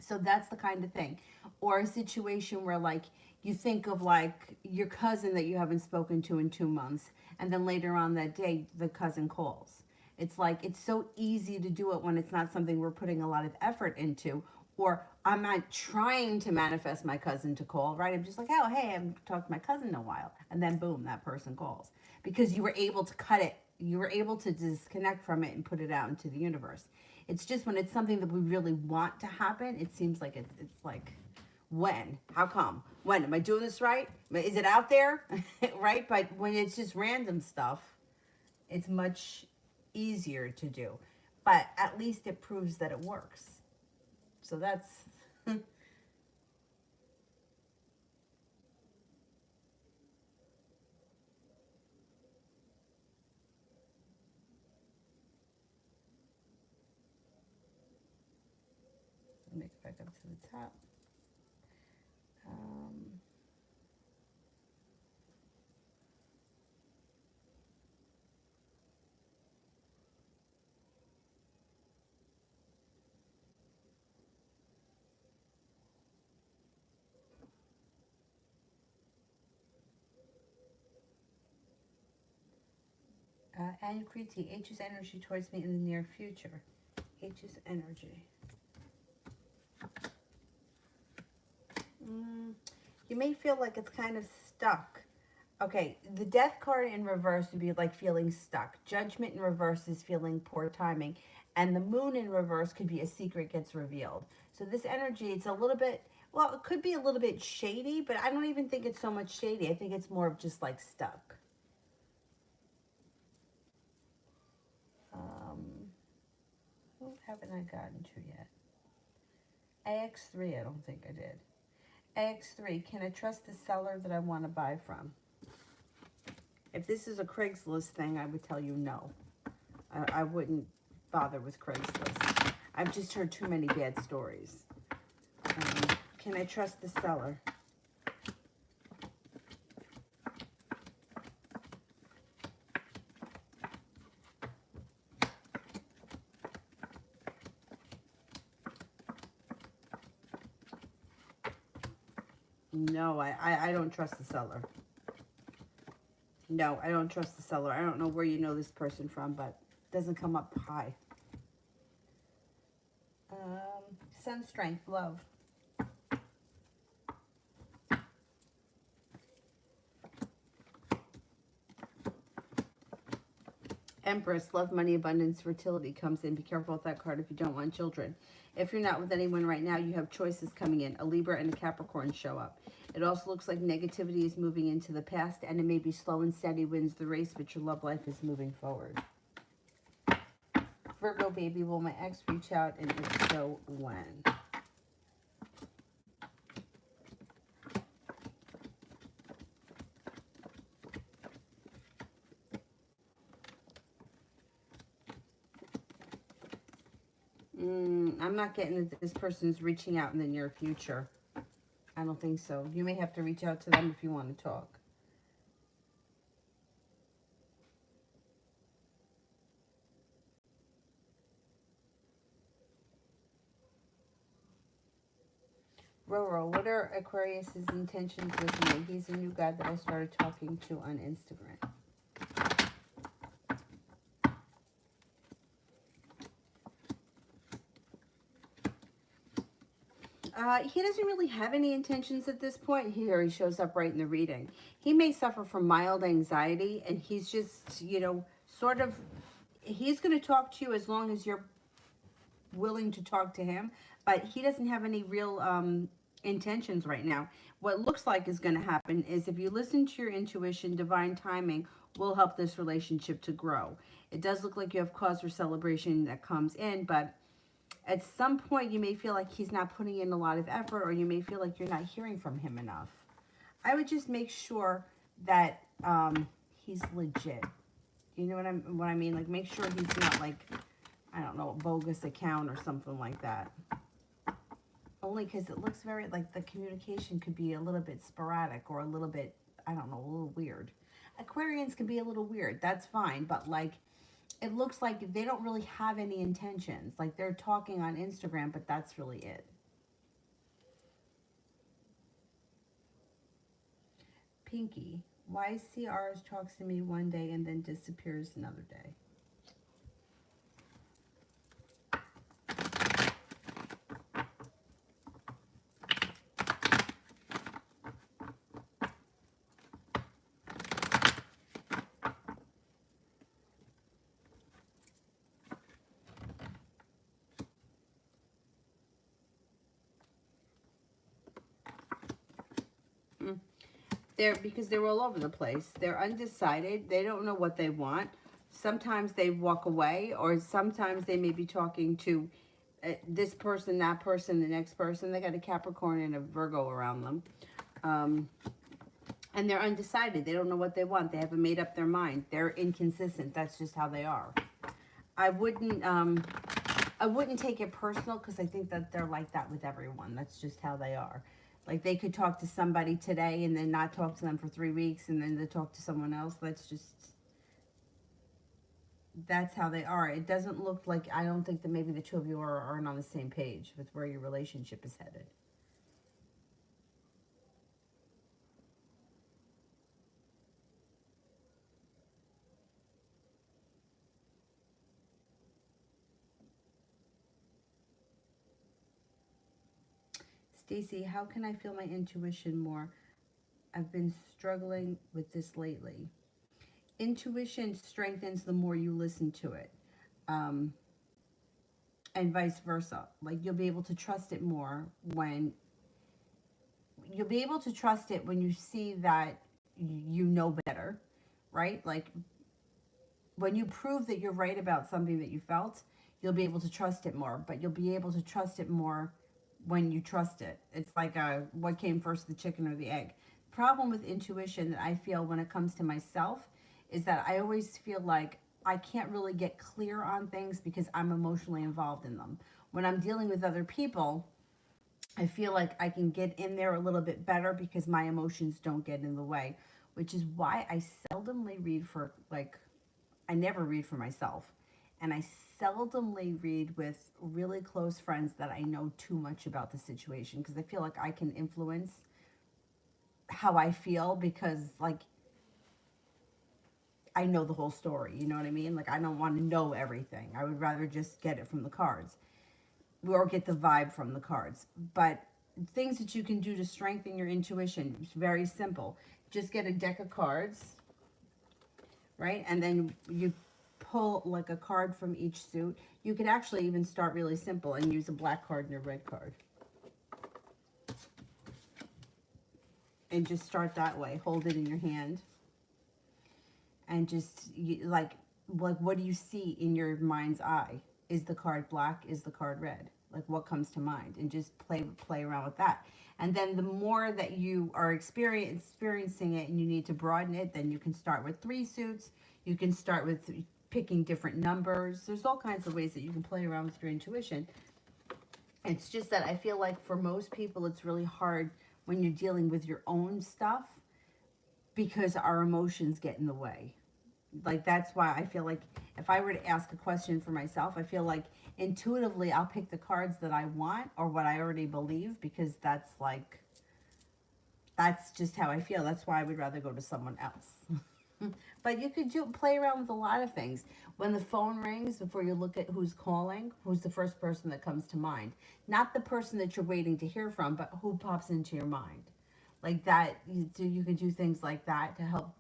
[SPEAKER 1] So that's the kind of thing. Or a situation where, like, you think of like your cousin that you haven't spoken to in 2 months, and then later on that day, the cousin calls. It's like it's so easy to do it when it's not something we're putting a lot of effort into. Or I'm not trying to manifest my cousin to call, right? I'm just like, oh, hey, I haven't talked to my cousin in a while. And then boom, that person calls. Because you were able to cut it, you were able to disconnect from it and put it out into the universe. It's just when it's something that we really want to happen, it seems like it's like, when? How come? When? Am I doing this right? Is it out there? Right? But when it's just random stuff, it's much easier to do. But at least it proves that it works. So that's, let me get back up to the top. Um, Anukriti, H's energy towards me in the near future. H's energy. Mm, you may feel like it's kind of stuck. Okay, the death card in reverse would be like feeling stuck. Judgment in reverse is feeling poor timing. And the moon in reverse could be a secret gets revealed. So this energy, it's a little bit, well, it could be a little bit shady, but I don't even think it's so much shady. I think it's more of just like stuck. Who haven't I gotten to yet? AX3, I don't think I did. AX3, can I trust the seller that I want to buy from? If this is a Craigslist thing, I would tell you no. I wouldn't bother with Craigslist. I've just heard too many bad stories. Can I trust the seller? No, I don't trust the seller. No, I don't trust the seller. I don't know where you know this person from, but it doesn't come up high. Sun, strength, love. Empress, love, money, abundance, fertility comes in. Be careful with that card if you don't want children. If you're not with anyone right now, you have choices coming in. A Libra and a Capricorn show up. It also looks like negativity is moving into the past, and it may be slow and steady wins the race, but your love life is moving forward. Virgo, baby, will my ex reach out, and if so, when? I'm not getting that this person's reaching out in the near future. I don't think so. You may have to reach out to them if you want to talk. Roro, what are Aquarius's intentions with me? He's a new guy that I started talking to on Instagram. He doesn't really have any intentions at this point. Here he shows up right in the reading. He may suffer from mild anxiety, and he's just, you know, sort of, he's going to talk to you as long as you're willing to talk to him, but he doesn't have any real intentions right now. What looks like is going to happen is if you listen to your intuition, divine timing will help this relationship to grow. It does look like you have cause for celebration that comes in, but at some point you may feel like he's not putting in a lot of effort, or you may feel like you're not hearing from him enough. I would just make sure that he's legit. You know what I mean? Like, make sure he's not like, I don't know, a bogus account or something like that. Only because it looks very, like, the communication could be a little bit sporadic or a little bit, I don't know, a little weird. Aquarians can be a little weird. That's fine. But, like, it looks like they don't really have any intentions. Like, they're talking on Instagram, but that's really it. Pinky. Why CRs talks to me one day and then disappears another day? Because they're all over the place. They're undecided. They don't know what they want. Sometimes they walk away, or sometimes they may be talking to this person, that person, the next person. They got a Capricorn and a Virgo around them. And they're undecided. They don't know what they want. They haven't made up their mind. They're inconsistent. That's just how they are. I wouldn't take it personal, because I think that they're like that with everyone. That's just how they are. Like, they could talk to somebody today and then not talk to them for 3 weeks, and then they talk to someone else. That's how they are. It doesn't look like, I don't think that maybe the two of you aren't on the same page with where your relationship is headed. Stacy, how can I feel my intuition more? I've been struggling with this lately. Intuition strengthens the more you listen to it. And vice versa. Like, you'll be able to trust it more when you see that you know better, right? Like, when you prove that you're right about something that you felt, you'll be able to trust it more. But you'll be able to trust it more when you trust it. It's like what came first, the chicken or the egg? Problem with intuition that I feel when it comes to myself is that I always feel like I can't really get clear on things because I'm emotionally involved in them. When I'm dealing with other people, I feel like I can get in there a little bit better because my emotions don't get in the way, which is why I seldomly read for, like, I never read for myself. And I seldomly read with really close friends that I know too much about the situation, because I feel like I can influence how I feel, because, like, I know the whole story. You know what I mean? Like, I don't want to know everything. I would rather just get it from the cards, or get the vibe from the cards. But things that you can do to strengthen your intuition, it's very simple. Just get a deck of cards, right? And then you pull like a card from each suit. You could actually even start really simple and use a black card and a red card. And just start that way. Hold it in your hand. And just, like, what do you see in your mind's eye? Is the card black? Is the card red? Like, what comes to mind? And just play around with that. And then the more that you are experiencing it and you need to broaden it, then you can start with 3 suits. You can start with picking different numbers. There's all kinds of ways that you can play around with your intuition. It's just that I feel like for most people, it's really hard when you're dealing with your own stuff, because our emotions get in the way. Like, that's why I feel like if I were to ask a question for myself, I feel like intuitively I'll pick the cards that I want or what I already believe, because that's just how I feel. That's why I would rather go to someone else. But you could play around with a lot of things. When the phone rings, before you look at who's calling, who's the first person that comes to mind? Not the person that you're waiting to hear from, but who pops into your mind. Like that, you can do things like that to help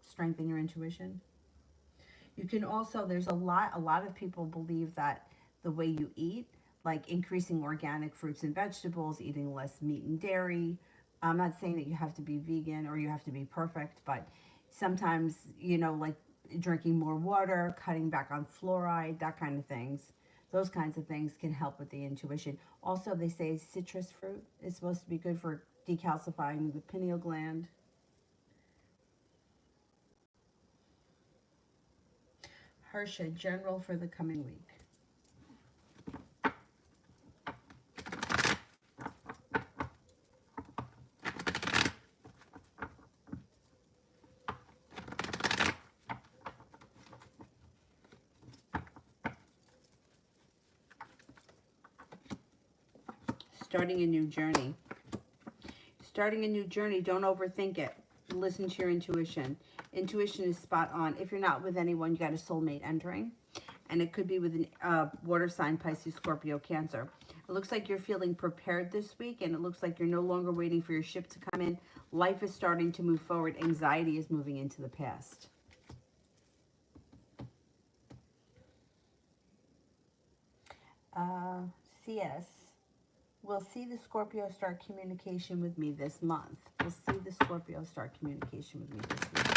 [SPEAKER 1] strengthen your intuition. You can also, there's a lot of people believe that the way you eat, like increasing organic fruits and vegetables, eating less meat and dairy. I'm not saying that you have to be vegan or you have to be perfect, but sometimes, like drinking more water, cutting back on fluoride, that kind of things. Those kinds of things can help with the intuition. Also, they say citrus fruit is supposed to be good for decalcifying the pineal gland. Harsha, general for the coming week. Starting a new journey. Starting a new journey, don't overthink it. Listen to your intuition. Intuition is spot on. If you're not with anyone, you got a soulmate entering. And it could be with a water sign, Pisces, Scorpio, Cancer. It looks like you're feeling prepared this week, and it looks like you're no longer waiting for your ship to come in. Life is starting to move forward. Anxiety is moving into the past. CS. We'll see the Scorpio start communication with me this month. We'll see the Scorpio start communication with me this week.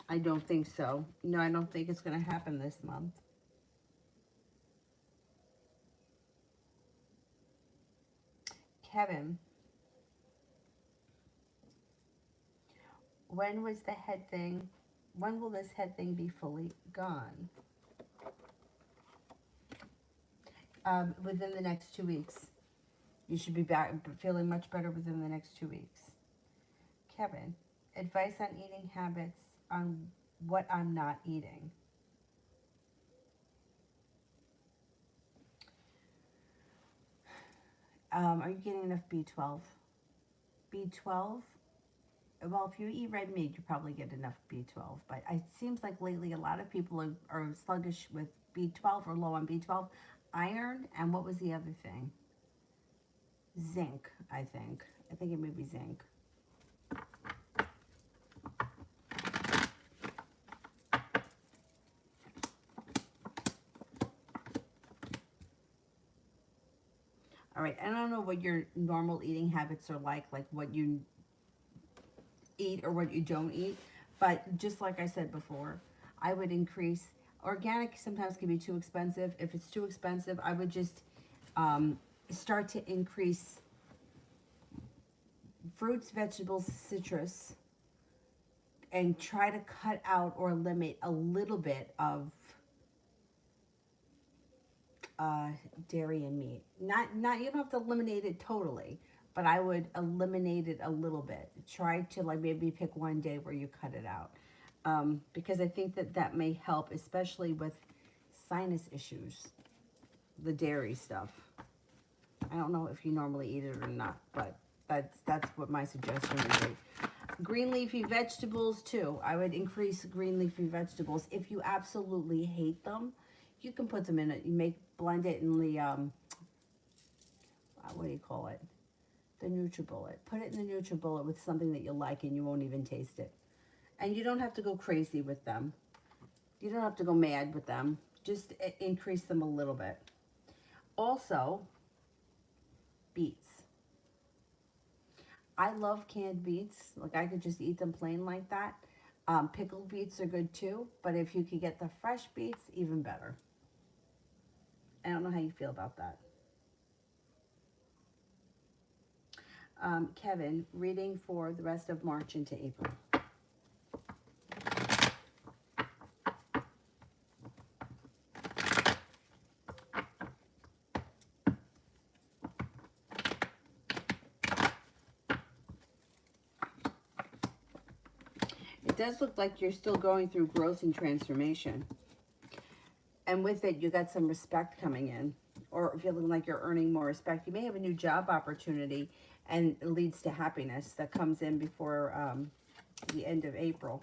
[SPEAKER 1] I don't think so. No, I don't think it's going to happen this month. Kevin, when was the head thing? When will this head thing be fully gone? Within the next 2 weeks. You should be back, feeling much better within the next 2 weeks. Kevin, advice on eating habits, on what I'm not eating. Are you getting enough B12? B12? Well, if you eat red meat, you probably get enough B12. But it seems like lately a lot of people are sluggish with B12 or low on B12. Iron, and what was the other thing? Zinc, I think. I think it may be zinc. All right, I don't know what your normal eating habits are like what you eat or what you don't eat, but just like I said before, I would increase. Organic sometimes can be too expensive. If it's too expensive, I would just start to increase fruits, vegetables, citrus, and try to cut out or limit a little bit of dairy and meat. Not you don't have to eliminate it totally, but I would eliminate it a little bit. Try to maybe pick one day where you cut it out, because I think that may help, especially with sinus issues. The dairy stuff. I don't know if you normally eat it or not, but that's what my suggestion would be. Green leafy vegetables too. I would increase green leafy vegetables. If you absolutely hate them, you can put them in it. You blend it in the what do you call it? The NutriBullet. Put it in the NutriBullet with something that you like, and you won't even taste it. And you don't have to go crazy with them. You don't have to go mad with them. Just increase them a little bit. Also, beets. I love canned beets. I could just eat them plain like that. Pickled beets are good too, but if you could get the fresh beets, even better. I don't know how you feel about that. Kevin, reading for the rest of March into April. It does look like you're still going through growth and transformation. And with it, you got some respect coming in, or feeling like you're earning more respect. You may have a new job opportunity, and it leads to happiness that comes in before the end of April.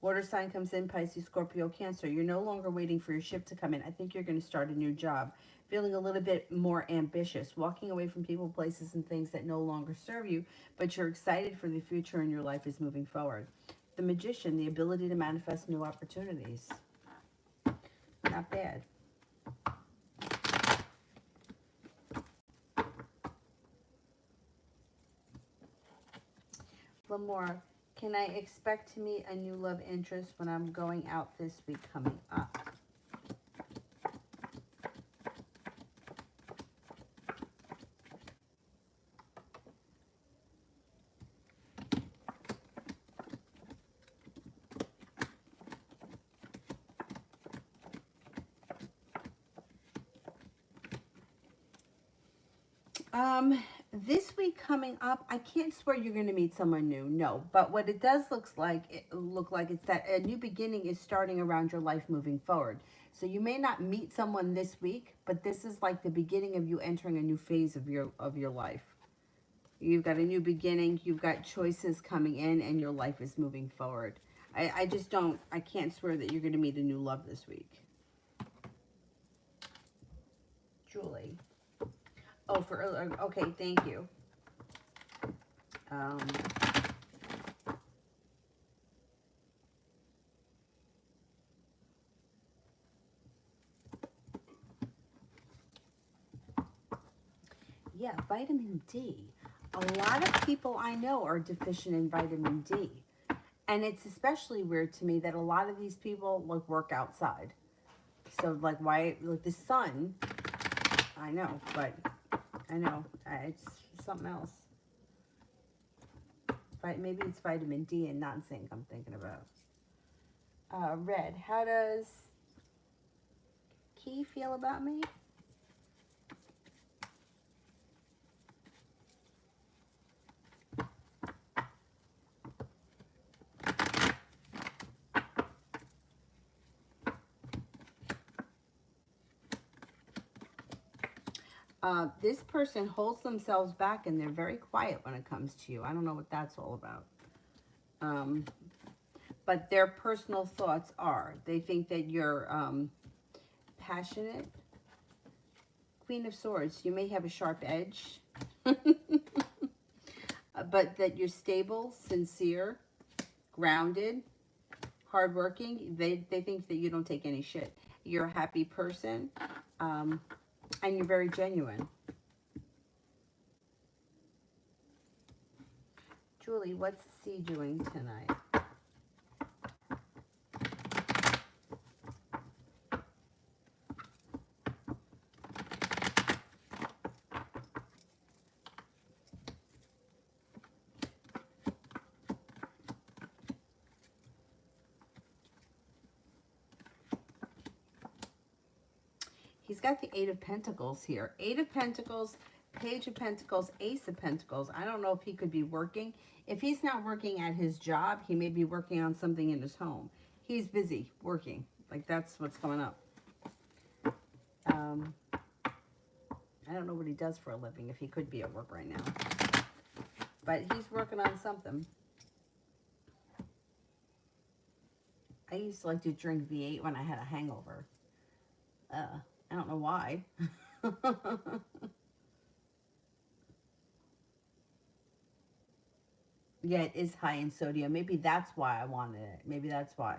[SPEAKER 1] Water sign comes in, Pisces, Scorpio, Cancer. You're no longer waiting for your ship to come in. I think you're going to start a new job. Feeling a little bit more ambitious, walking away from people, places, and things that no longer serve you, but you're excited for the future and your life is moving forward. The Magician, the ability to manifest new opportunities. Not bad. One more. Can I expect to meet a new love interest when I'm going out this week coming up? This week coming up, I can't swear you're going to meet someone new, no. But what it does look like it's that a new beginning is starting around your life moving forward. So you may not meet someone this week, but this is like the beginning of you entering a new phase of your life. You've got a new beginning. You've got choices coming in, and your life is moving forward. I just don't. I can't swear that you're going to meet a new love this week, Julie. Oh, okay. Thank you. Um, yeah, vitamin D. A lot of people I know are deficient in vitamin D. And it's especially weird to me that a lot of these people like work outside. So like why like the sun, I know, but I know it's something else. Maybe it's vitamin D and not zinc I'm thinking about. Red, how does Key feel about me? This person holds themselves back and they're very quiet when it comes to you. I don't know what that's all about. But their personal thoughts are, they think that you're passionate. Queen of Swords, you may have a sharp edge. But that you're stable, sincere, grounded, hardworking. They think that you don't take any shit. You're a happy person. And you're very genuine. Julie, what's C doing tonight? He's got the Eight of Pentacles here. Eight of Pentacles, Page of Pentacles, Ace of Pentacles. I don't know if he could be working. If he's not working at his job, he may be working on something in his home. He's busy working. Like, that's what's going up. I don't know what he does for a living, if he could be at work right now. But he's working on something. I used to like to drink V8 when I had a hangover. I don't know why. Yeah, it is high in sodium. Maybe that's why I wanted it. Maybe that's why.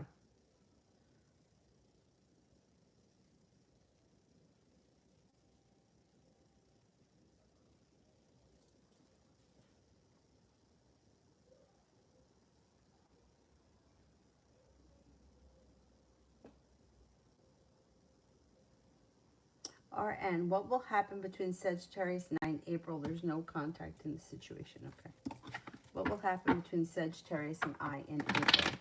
[SPEAKER 1] RN, what will happen between Sagittarius and 9 April? There's no contact in the situation. Okay. What will happen between Sagittarius and I in April?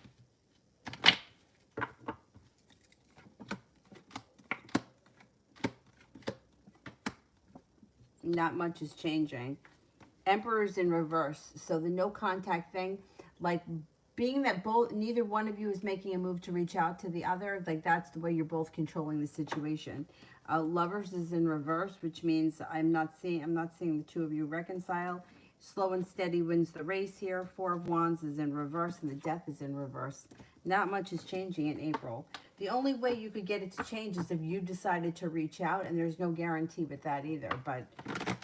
[SPEAKER 1] Not much is changing. Emperor's in reverse. So the no contact thing, like being that neither one of you is making a move to reach out to the other, like that's the way you're both controlling the situation. Lovers is in reverse, which means I'm not seeing the two of you reconcile. Slow and steady wins the race here. Four of Wands is in reverse and the Death is in reverse. Not much is changing in April. The only way you could get it to change is if you decided to reach out, and there's no guarantee with that either. But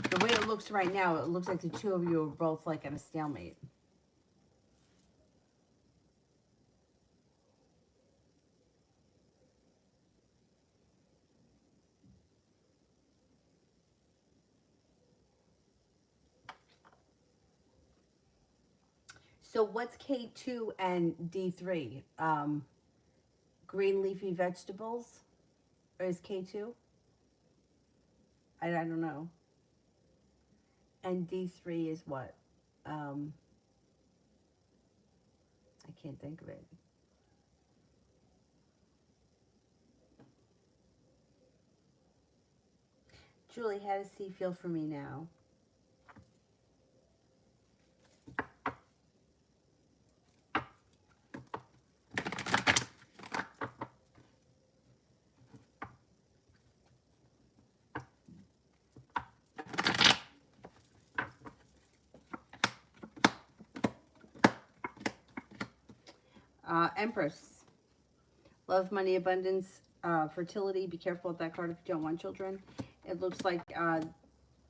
[SPEAKER 1] the way it looks right now, it looks like the two of you are both like at a stalemate. So what's K2 and D3? Green leafy vegetables? Or is K2? I don't know. And D3 is what? I can't think of it. Julie, how does C feel for me now? Empress. Love, money, abundance, fertility. Be careful with that card if you don't want children. It looks like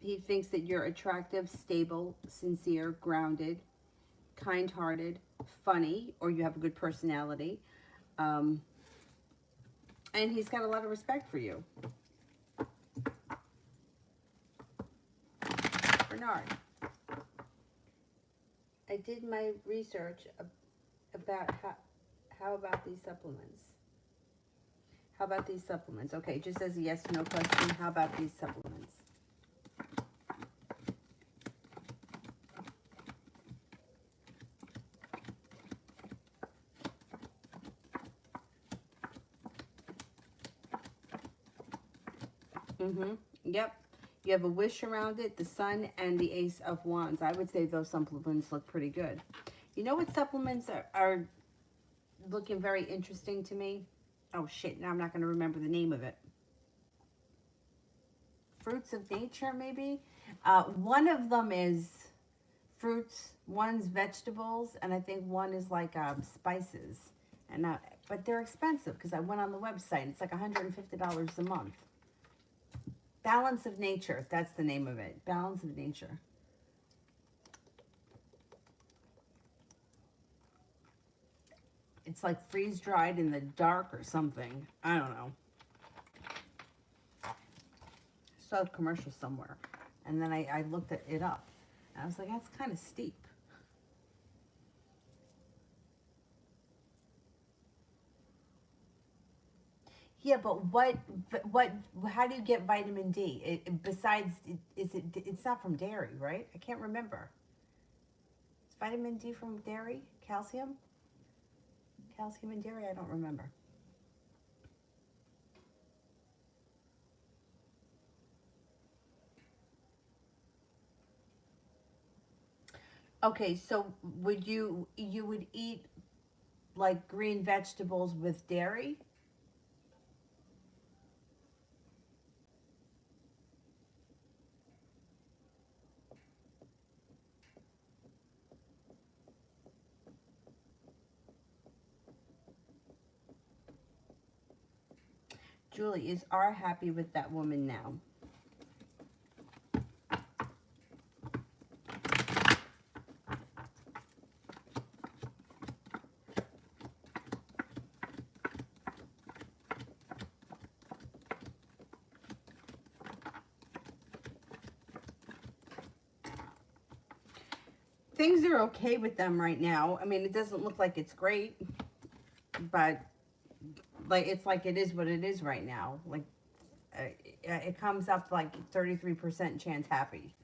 [SPEAKER 1] he thinks that you're attractive, stable, sincere, grounded, kind-hearted, funny, or you have a good personality. And he's got a lot of respect for you. Bernard. I did my research about how about these supplements? How about these supplements? Okay, just as a yes or no question, how about these supplements? Yep. You have a wish around it, the sun, and the ace of wands. I would say those supplements look pretty good. You know what supplements are looking very interesting to me? Oh, shit. Now I'm not going to remember the name of it. Fruits of nature, maybe? One of them is fruits. One's vegetables. And I think one is like spices. And but they're expensive because I went on the website. It's like $150 a month. Balance of Nature. That's the name of it. Balance of Nature. It's like freeze-dried in the dark or something. I don't know. I saw a commercial somewhere. And then I looked it up. And I was like, that's kind of steep. Yeah, but how do you get vitamin D? It's not from dairy, right? I can't remember. Is vitamin D from dairy? Calcium? Calcium in dairy? I don't remember. Okay, so you would eat like green vegetables with dairy? Julie, is R happy with that woman now? Things are okay with them right now. I mean, it doesn't look like it's great, but like it's like it is what it is right now. Like it comes up like 33% chance happy.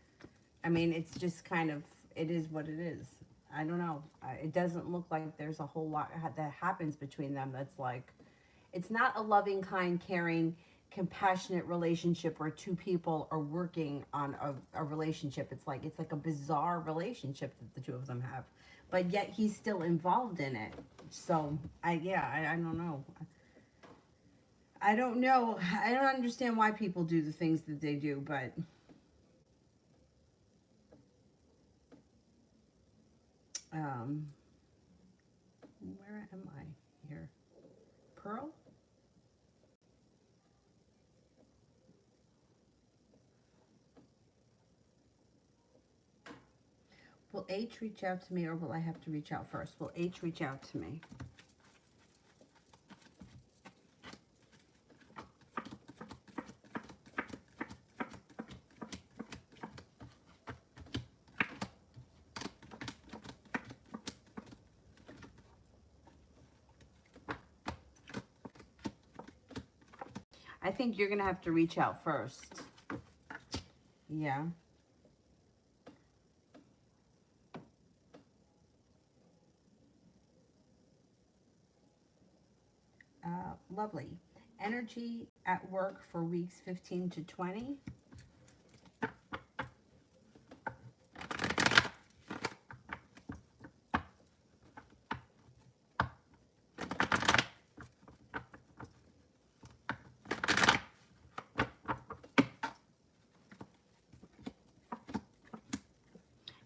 [SPEAKER 1] I mean, it's just kind of, it is what it is. I don't know. It doesn't look like there's a whole lot that happens between them that's like, it's not a loving, kind, caring, compassionate relationship where two people are working on a relationship. It's like a bizarre relationship that the two of them have. But yet he's still involved in it. So, I don't know. I don't know. I don't understand why people do the things that they do, but where am I here? Pearl? Will H reach out to me or will I have to reach out first? Will H reach out to me? I think you're going to have to reach out first. Yeah. Lovely. Energy at work for weeks 15 to 20.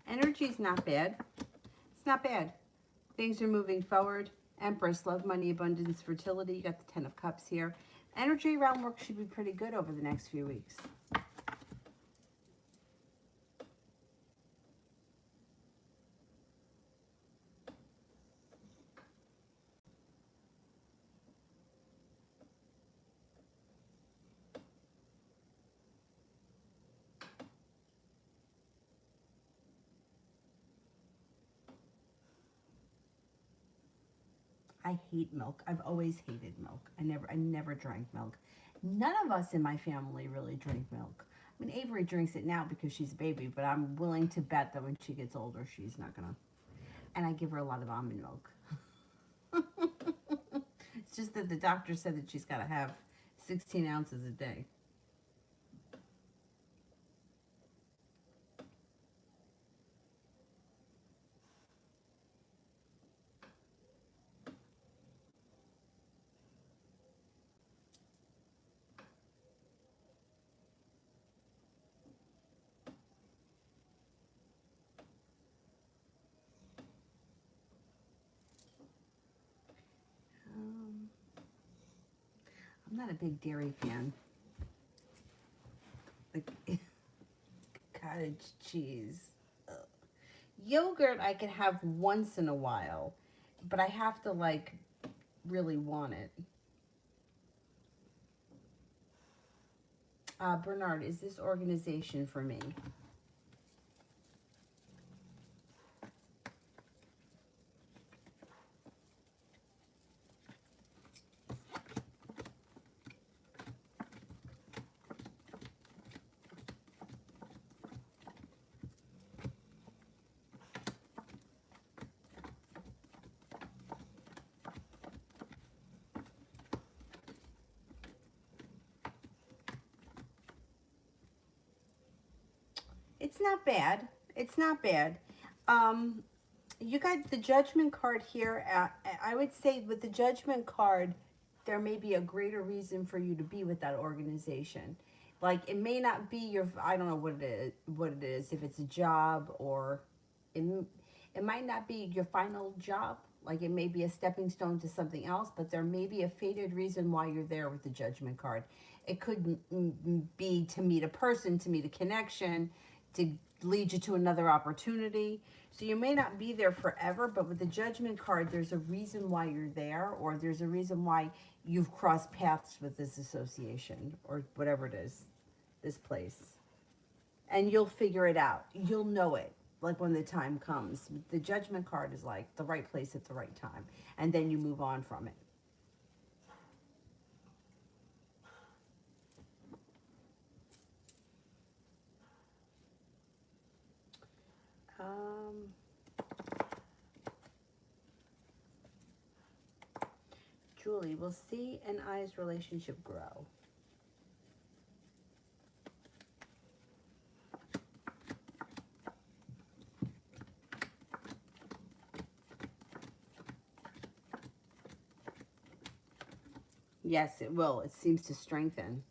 [SPEAKER 1] Energy's not bad. It's not bad. Things are moving forward. Empress, love, money, abundance, fertility. You got the Ten of Cups here. Energy around work should be pretty good over the next few weeks. I hate milk. I've always hated milk. I never drank milk. None of us in my family really drink milk. I mean, Avery drinks it now because she's a baby, but I'm willing to bet that when she gets older, she's not gonna. And I give her a lot of almond milk. It's just that the doctor said that she's got to have 16 ounces a day. I'm not a big dairy fan. Like cottage cheese. Ugh. Yogurt I can have once in a while, but I have to like really want it. Bernard, is this organization for me? It's not bad. It's not bad. Um, you got the Judgment card here. I would say with the Judgment card, there may be a greater reason for you to be with that organization. Like it may not be your, I don't know what it is, if it's a job or it, it might not be your final job. Like it may be a stepping stone to something else, but there may be a fated reason why you're there with the Judgment card. It could be to meet a person, to meet a connection, to lead you to another opportunity. So you may not be there forever, but with the Judgment card, there's a reason why you're there, or there's a reason why you've crossed paths with this association, or whatever it is, this place. And you'll figure it out. You'll know it, like when the time comes. The Judgment card is like the right place at the right time. And then you move on from it. Julie, will C and I's relationship grow? Yes, it will. It seems to strengthen.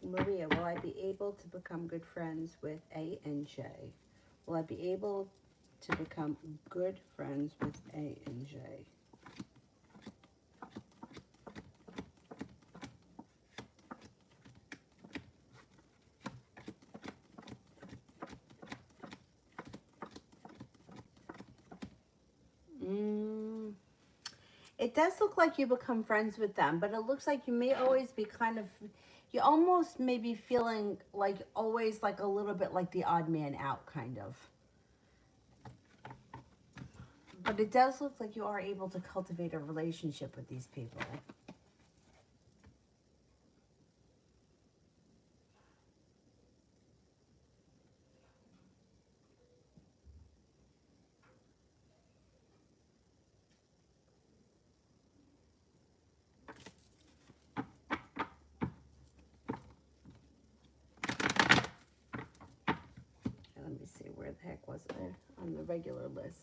[SPEAKER 1] Maria, will I be able to become good friends with A and J? Will I be able to become good friends with A and J? It does look like you become friends with them, but it looks like you may always be kind of, you almost may be feeling like always like a little bit like the odd man out, kind of. But it does look like you are able to cultivate a relationship with these people. regular list.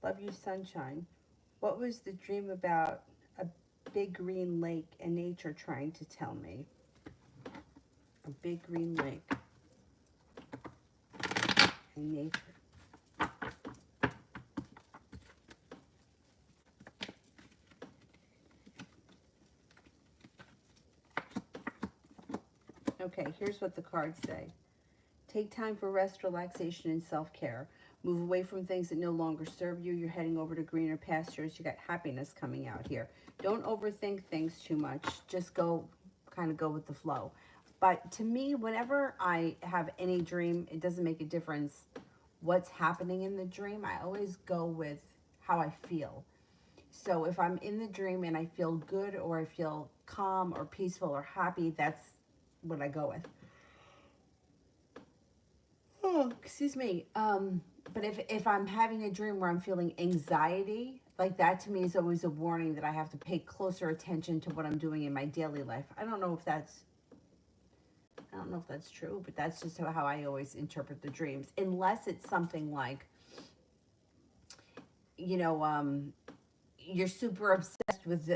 [SPEAKER 1] Love you, sunshine. What was the dream about a big green lake and nature trying to tell me? A big green lake and nature. Okay, here's what the cards say. Take time for rest, relaxation, and self-care. Move away from things that no longer serve you. You're heading over to greener pastures. You got happiness coming out here. Don't overthink things too much. Just go with the flow. But to me, whenever I have any dream, it doesn't make a difference what's happening in the dream. I always go with how I feel. So if I'm in the dream and I feel good, or I feel calm or peaceful or happy, that's what I go with. Oh, excuse me. But if I'm having a dream where I'm feeling anxiety, like that to me is always a warning that I have to pay closer attention to what I'm doing in my daily life. I don't know if that's true, but that's just how I always interpret the dreams. Unless it's something like, you're super obsessed with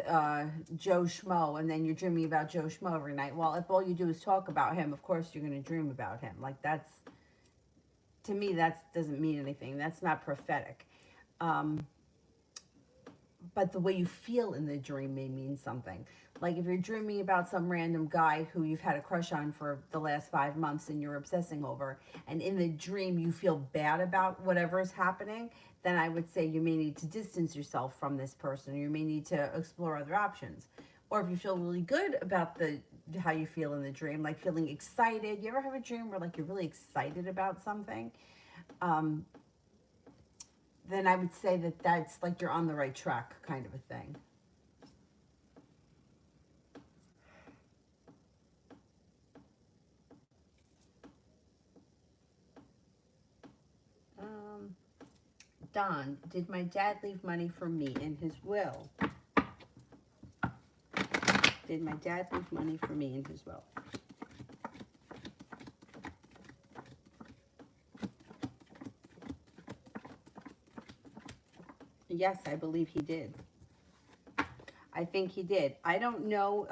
[SPEAKER 1] Joe Schmo, and then you're dreaming about Joe Schmo every night. Well, if all you do is talk about him, of course you're going to dream about him. Like that's, to me, that doesn't mean anything. That's not prophetic. But the way you feel in the dream may mean something. Like if you're dreaming about some random guy who you've had a crush on for the last 5 months and you're obsessing over, and in the dream you feel bad about whatever is happening, then I would say you may need to distance yourself from this person, or you may need to explore other options. Or if you feel really good about how you feel in the dream, like feeling excited. You ever have a dream where like you're really excited about something? Then I would say that's like you're on the right track, kind of a thing. Don, did my dad leave money for me in his will? Did my dad leave money for me in his will? Yes, I believe he did. I think he did. I don't know,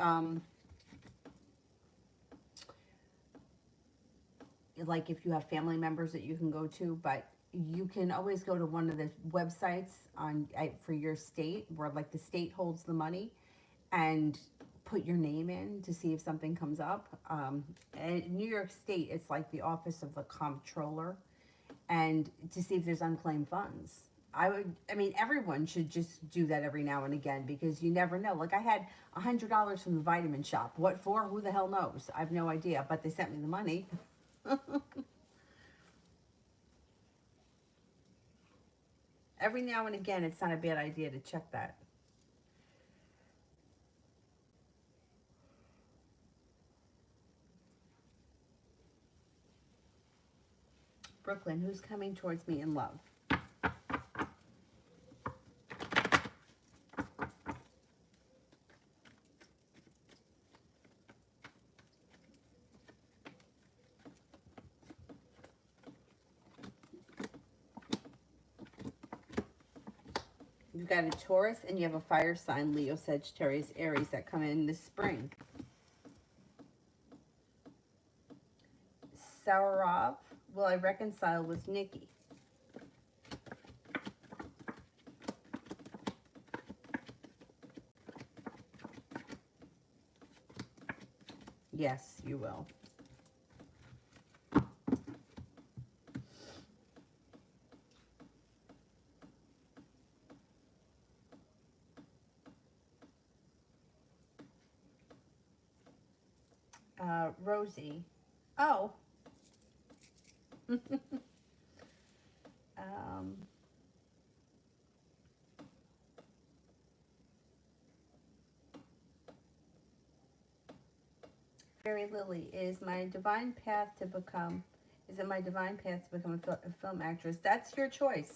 [SPEAKER 1] like if you have family members that you can go to, but you can always go to one of the websites for your state, where like the state holds the money, and put your name in to see if something comes up. And in New York State, it's like the office of the comptroller, and to see if there's unclaimed funds. Everyone should just do that every now and again, because you never know. Like I had $100 from the vitamin shop. What for? Who the hell knows? I have no idea, but they sent me the money. Every now and again, it's not a bad idea to check that. Brooklyn, who's coming towards me in love? You've got a Taurus and you have a fire sign, Leo, Sagittarius, Aries, that come in this spring. Saurabh, will I reconcile with Nikki? Yes, you will. Rosie. Oh. Ray Lily, is it my divine path to become a film actress? That's your choice.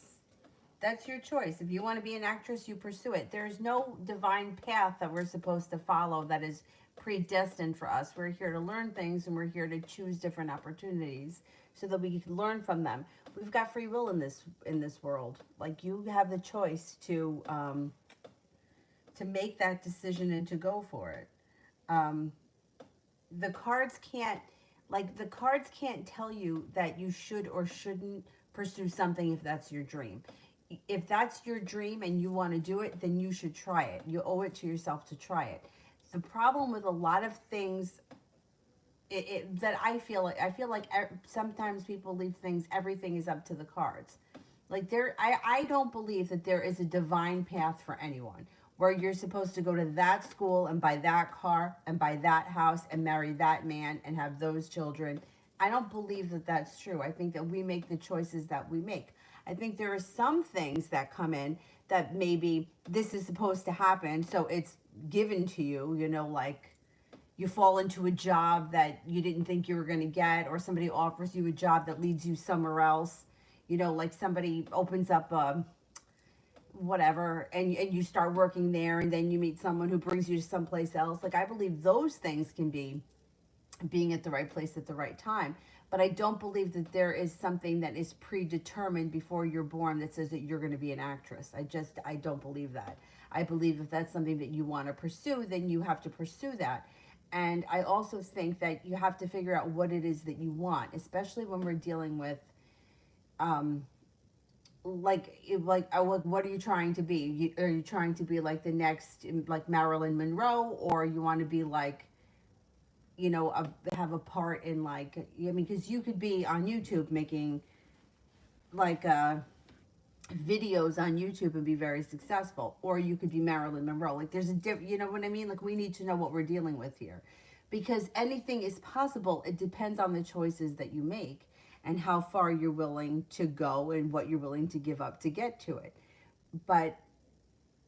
[SPEAKER 1] That's your choice. If you want to be an actress, you pursue it. There's no divine path that we're supposed to follow that is predestined for us. We're here to learn things, and we're here to choose different opportunities so that we can learn from them. We've got free will in this world. Like, you have the choice to make that decision and to go for it. The cards can't tell you that you should or shouldn't pursue something if that's your dream. If that's your dream and you want to do it, then you should try it. You owe it to yourself to try it. The problem with a lot of things that I feel like sometimes people leave things, everything is up to the cards. Like, I don't believe that there is a divine path for anyone where you're supposed to go to that school and buy that car and buy that house and marry that man and have those children. I don't believe that that's true. I think that we make the choices that we make. I think there are some things that come in that maybe this is supposed to happen, so it's given to you, like you fall into a job that you didn't think you were going to get, or somebody offers you a job that leads you somewhere else. Like somebody opens up whatever, and you start working there, and then you meet someone who brings you to someplace else. Like, I believe those things can be being at the right place at the right time. But I don't believe that there is something that is predetermined before you're born that says that you're going to be an actress. I don't believe that. I believe if that's something that you want to pursue, then you have to pursue that. And I also think that you have to figure out what it is that you want, especially when we're dealing with, what are you trying to be? Are you trying to be like the next, like Marilyn Monroe, or you want to be like, have a part in, like, because you could be on YouTube making like videos on YouTube and be very successful, or you could be Marilyn Monroe. Like, there's a different, you know what I mean? Like, we need to know what we're dealing with here, because anything is possible. It depends on the choices that you make and how far you're willing to go and what you're willing to give up to get to it. But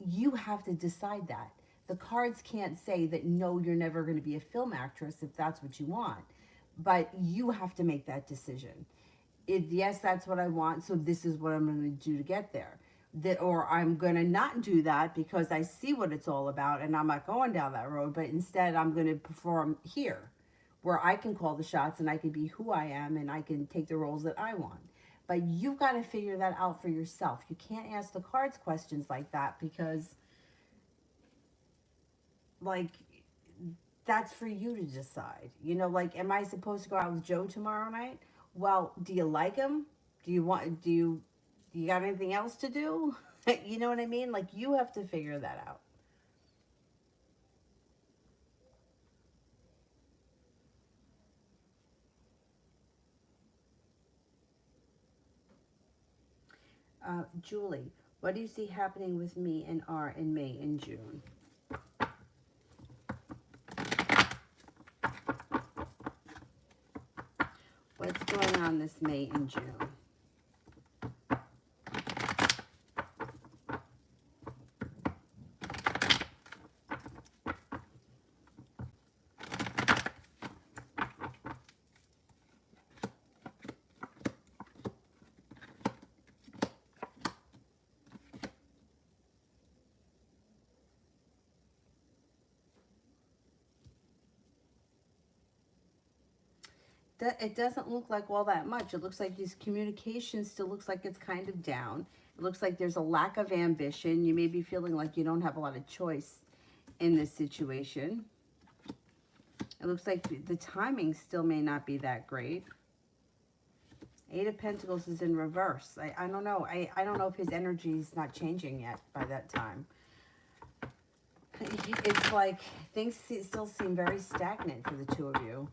[SPEAKER 1] you have to decide that. The cards can't say that, no, you're never going to be a film actress if that's what you want. But you have to make that decision. Yes, that's what I want, so this is what I'm going to do to get there. Or I'm going to not do that because I see what it's all about and I'm not going down that road, but instead I'm going to perform here, where I can call the shots and I can be who I am and I can take the roles that I want. But you've got to figure that out for yourself. You can't ask the cards questions like that, because, like, that's for you to decide. Like, am I supposed to go out with Joe tomorrow night? Well, do you like him? Do you got anything else to do? You know what I mean? Like, you have to figure that out. Julie, what do you see happening with me and R in May and June? What's going on this May and June? It doesn't look like all that much. It looks like his communication still looks like it's kind of down. It looks like there's a lack of ambition. You may be feeling like you don't have a lot of choice in this situation. It looks like the timing still may not be that great. Eight of Pentacles is in reverse. I don't know. I don't know if his energy is not changing yet by that time. It's like things still seem very stagnant for the two of you.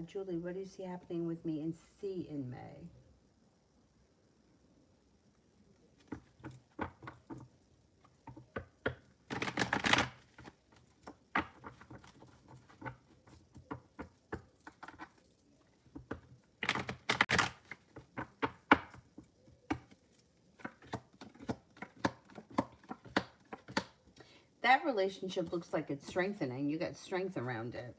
[SPEAKER 1] Julie, what do you see happening with me in C in May? That relationship looks like it's strengthening. You got strength around it.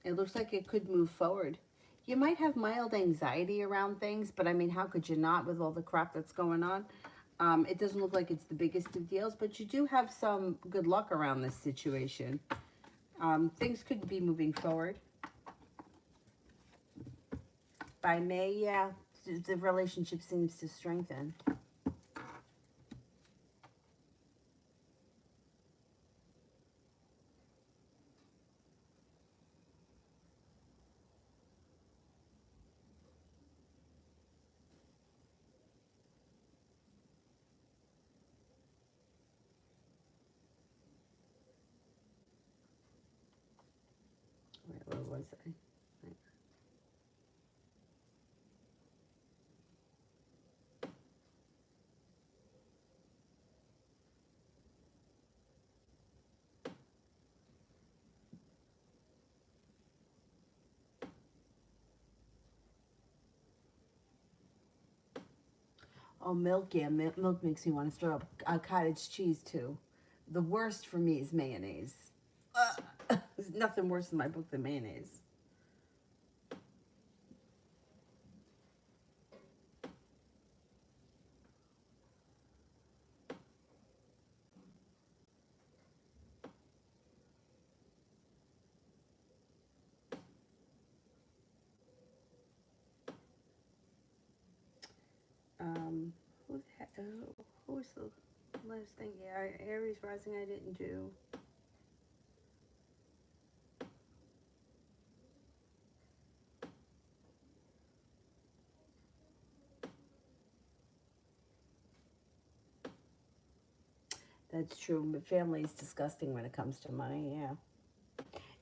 [SPEAKER 1] It looks like it could move forward. You might have mild anxiety around things, but I mean, how could you not with all the crap that's going on? It doesn't look like it's the biggest of deals, but you do have some good luck around this situation. Things could be moving forward. By May, yeah, the relationship seems to strengthen. Wait, where was I? Oh, milk, yeah, milk makes me want to stir up cottage cheese too. The worst for me is mayonnaise. There's nothing worse in my book than mayonnaise. Who the heck, who was the last thing? Yeah, Aries rising I didn't do. That's true, but family is disgusting when it comes to money, yeah.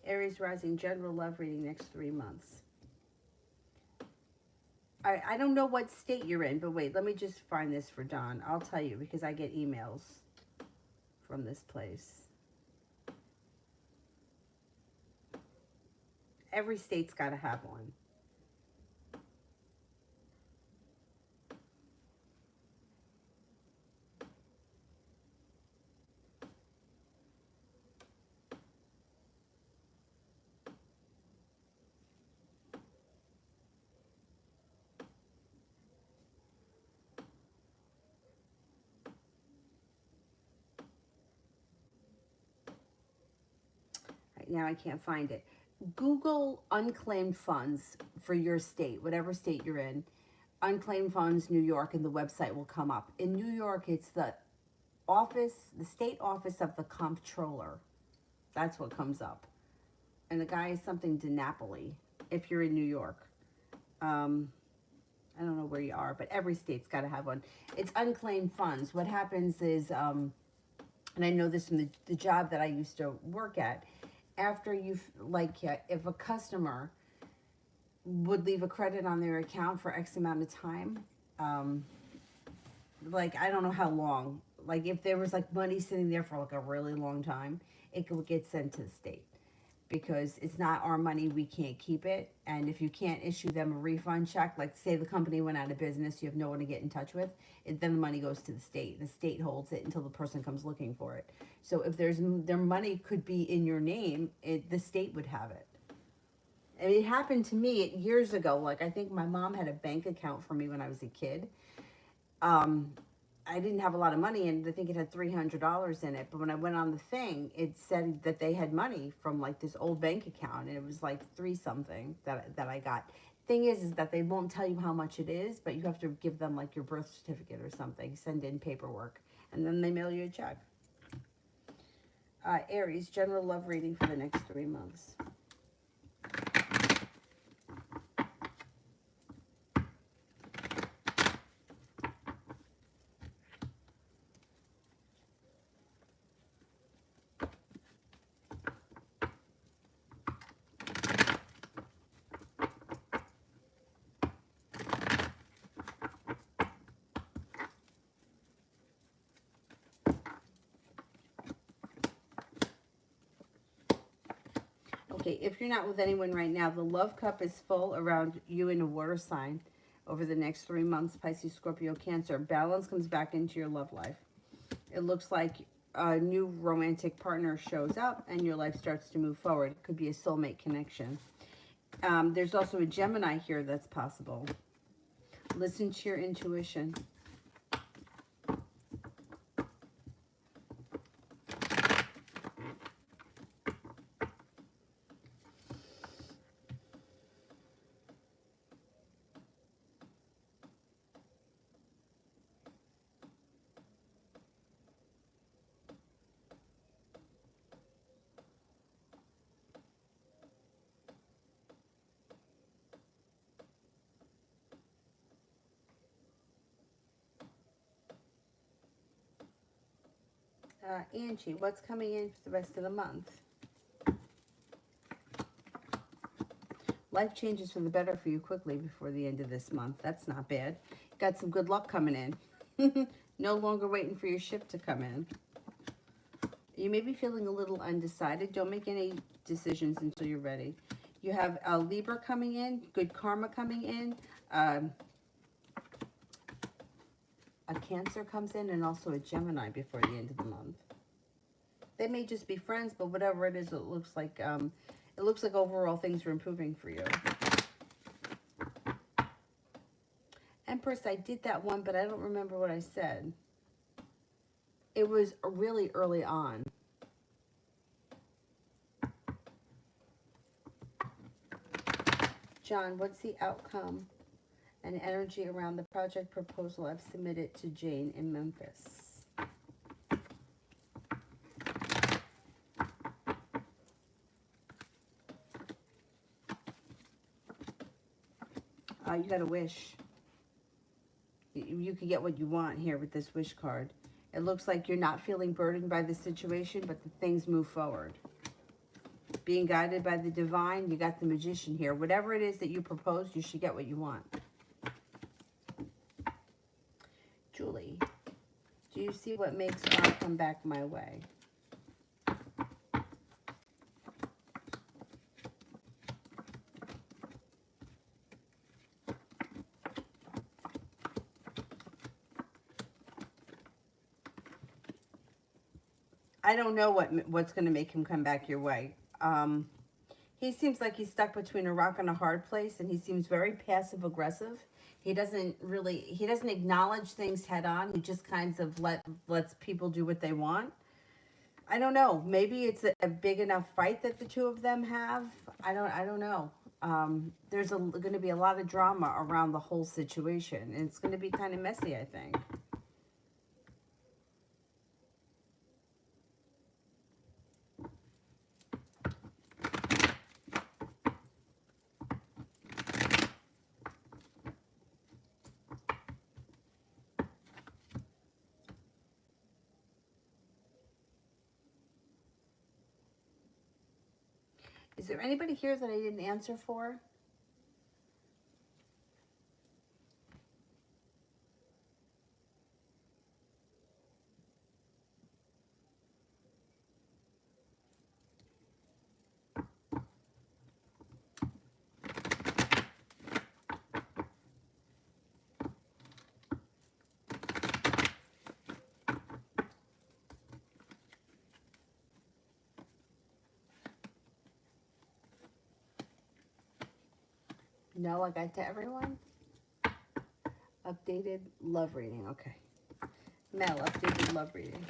[SPEAKER 1] Aries rising general love reading next 3 months. I don't know what state you're in, but wait, let me just find this for Don. I'll tell you because I get emails from this place. Every state's got to have one. Right now I can't find it. Google unclaimed funds for your state, whatever state you're in. Unclaimed funds, New York, and the website will come up. In New York, it's the state office of the comptroller. That's what comes up. And the guy is something DiNapoli, if you're in New York. I don't know where you are, but every state's got to have one. It's unclaimed funds. What happens is, and I know this from the job that I used to work at, after if a customer would leave a credit on their account for X amount of time, I don't know how long, if there was money sitting there for a really long time, it could get sent to the state because it's not our money, we can't keep it. And if you can't issue them a refund check, say the company went out of business, you have no one to get in touch with, then the money goes to the state. The state holds it until the person comes looking for it. So if their money could be in your name, the state would have it. And it happened to me years ago. I think my mom had a bank account for me when I was a kid. I didn't have a lot of money, and I think it had $300 in it. But when I went on the thing, it said that they had money from this old bank account, and it was three something that I got. Thing is that they won't tell you how much it is, but you have to give them your birth certificate or something, send in paperwork, and then they mail you a check. Aries, general love reading for the next 3 months. Okay, if you're not with anyone right now, the love cup is full around you in a water sign over the next 3 months, Pisces, Scorpio, Cancer. Balance comes back into your love life. It looks like a new romantic partner shows up and your life starts to move forward. It could be a soulmate connection. There's also a Gemini here that's possible. Listen to your intuition. Angie, what's coming in for the rest of the month? Life changes for the better for you quickly before the end of this month. That's not bad. Got some good luck coming in. No longer waiting for your ship to come in. You may be feeling a little undecided. Don't make any decisions until you're ready. You have a Libra coming in, good karma coming in. A Cancer comes in, and also a Gemini before the end of the month. They may just be friends, but whatever it is, it looks like overall things are improving for you. Empress, I did that one, but I don't remember what I said. It was really early on. John, what's the outcome and energy around the project proposal I've submitted to Jane in Memphis? You got a wish. You could get what you want here with this wish card. It looks like you're not feeling burdened by the situation, but the things move forward. Being guided by the divine, you got the Magician here. Whatever it is that you propose, you should get what you want. Julie, do you see what makes art come back my way? I don't know what's going to make him come back your way. He seems like he's stuck between a rock and a hard place, and he seems very passive aggressive. He doesn't acknowledge things head on. He just kind of lets people do what they want. I don't know. Maybe it's a big enough fight that the two of them have. I don't know. There's going to be a lot of drama around the whole situation, and it's going to be kind of messy, I think. Is there anybody here that I didn't answer for? No, I got to everyone. Updated love reading. Okay. Mel, updated love reading.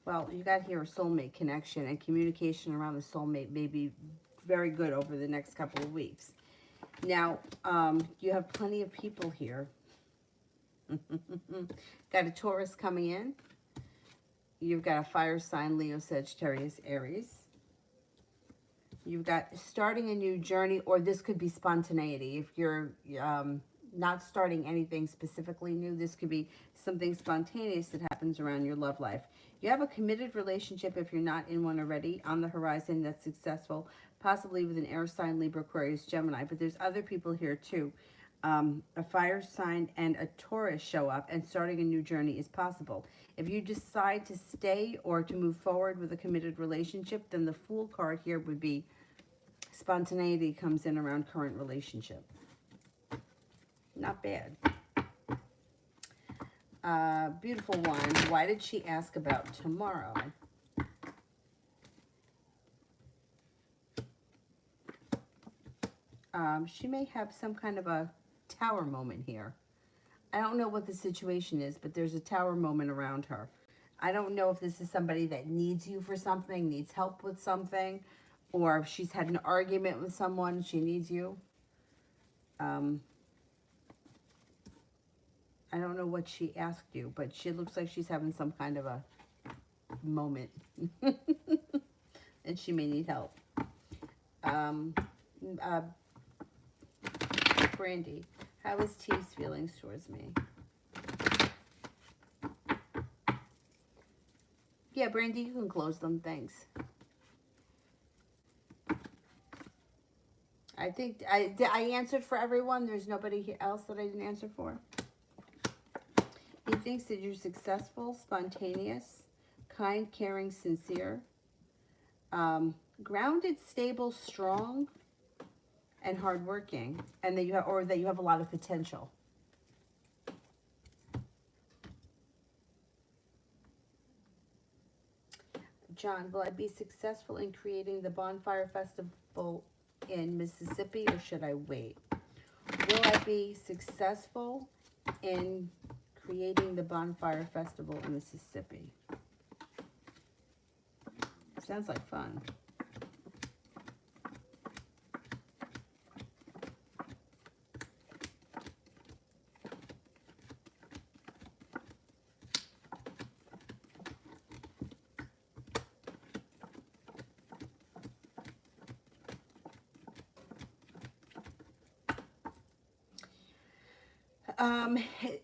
[SPEAKER 1] Well, you got here a soulmate connection, and communication around the soulmate may be very good over the next couple of weeks. Now, you have plenty of people here. Got a Taurus coming in. You've got a fire sign, Leo, Sagittarius, Aries. You've got starting a new journey, or this could be spontaneity. If you're not starting anything specifically new, this could be something spontaneous that happens around your love life. You have a committed relationship, if you're not in one already, on the horizon that's successful, possibly with an air sign, Libra, Aquarius, Gemini. But there's other people here too. A fire sign and a Taurus show up, and starting a new journey is possible. If you decide to stay or to move forward with a committed relationship, then the Fool card here would be spontaneity comes in around current relationship. Not bad. Beautiful one. Why did she ask about tomorrow? She may have some kind of a tower moment here. I don't know what the situation is, but there's a tower moment around her. I don't know if this is somebody that needs you for something, needs help with something, or if she's had an argument with someone, she needs you. I don't know what she asked you, but she looks like she's having some kind of a moment. And she may need help. Brandy, how is T's feelings towards me? Yeah, Brandy, you can close them. Thanks. I think I answered for everyone. There's nobody else that I didn't answer for. He thinks that you're successful, spontaneous, kind, caring, sincere, grounded, stable, strong, and hardworking, and that you have, or that you have a lot of potential. John, will I be successful in creating the bonfire festival in Mississippi, or should I wait? Will I be successful in creating the bonfire festival in Mississippi? Sounds like fun.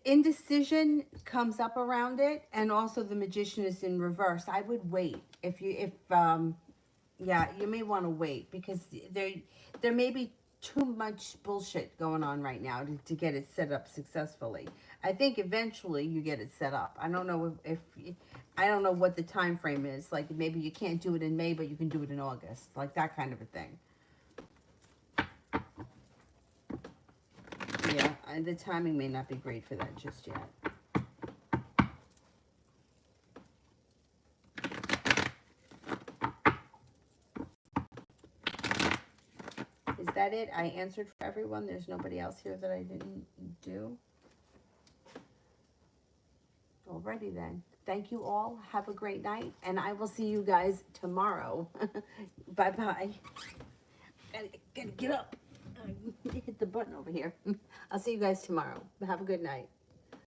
[SPEAKER 1] Indecision comes up around it, and also the Magician is in reverse. I would wait. Yeah, you may want to wait, because there may be too much bullshit going on right now to get it set up successfully. I think eventually you get it set up. I don't know if I don't know what the time frame is. Like, maybe you can't do it in May, but you can do it in August, like that kind of a thing. Yeah, and the timing may not be great for that just yet. Is that it? I answered for everyone. There's nobody else here that I didn't do. Alrighty then. Thank you all. Have a great night, and I will see you guys tomorrow. Bye-bye. Gotta get up. Hit the button over here. I'll see you guys tomorrow. Have a good night.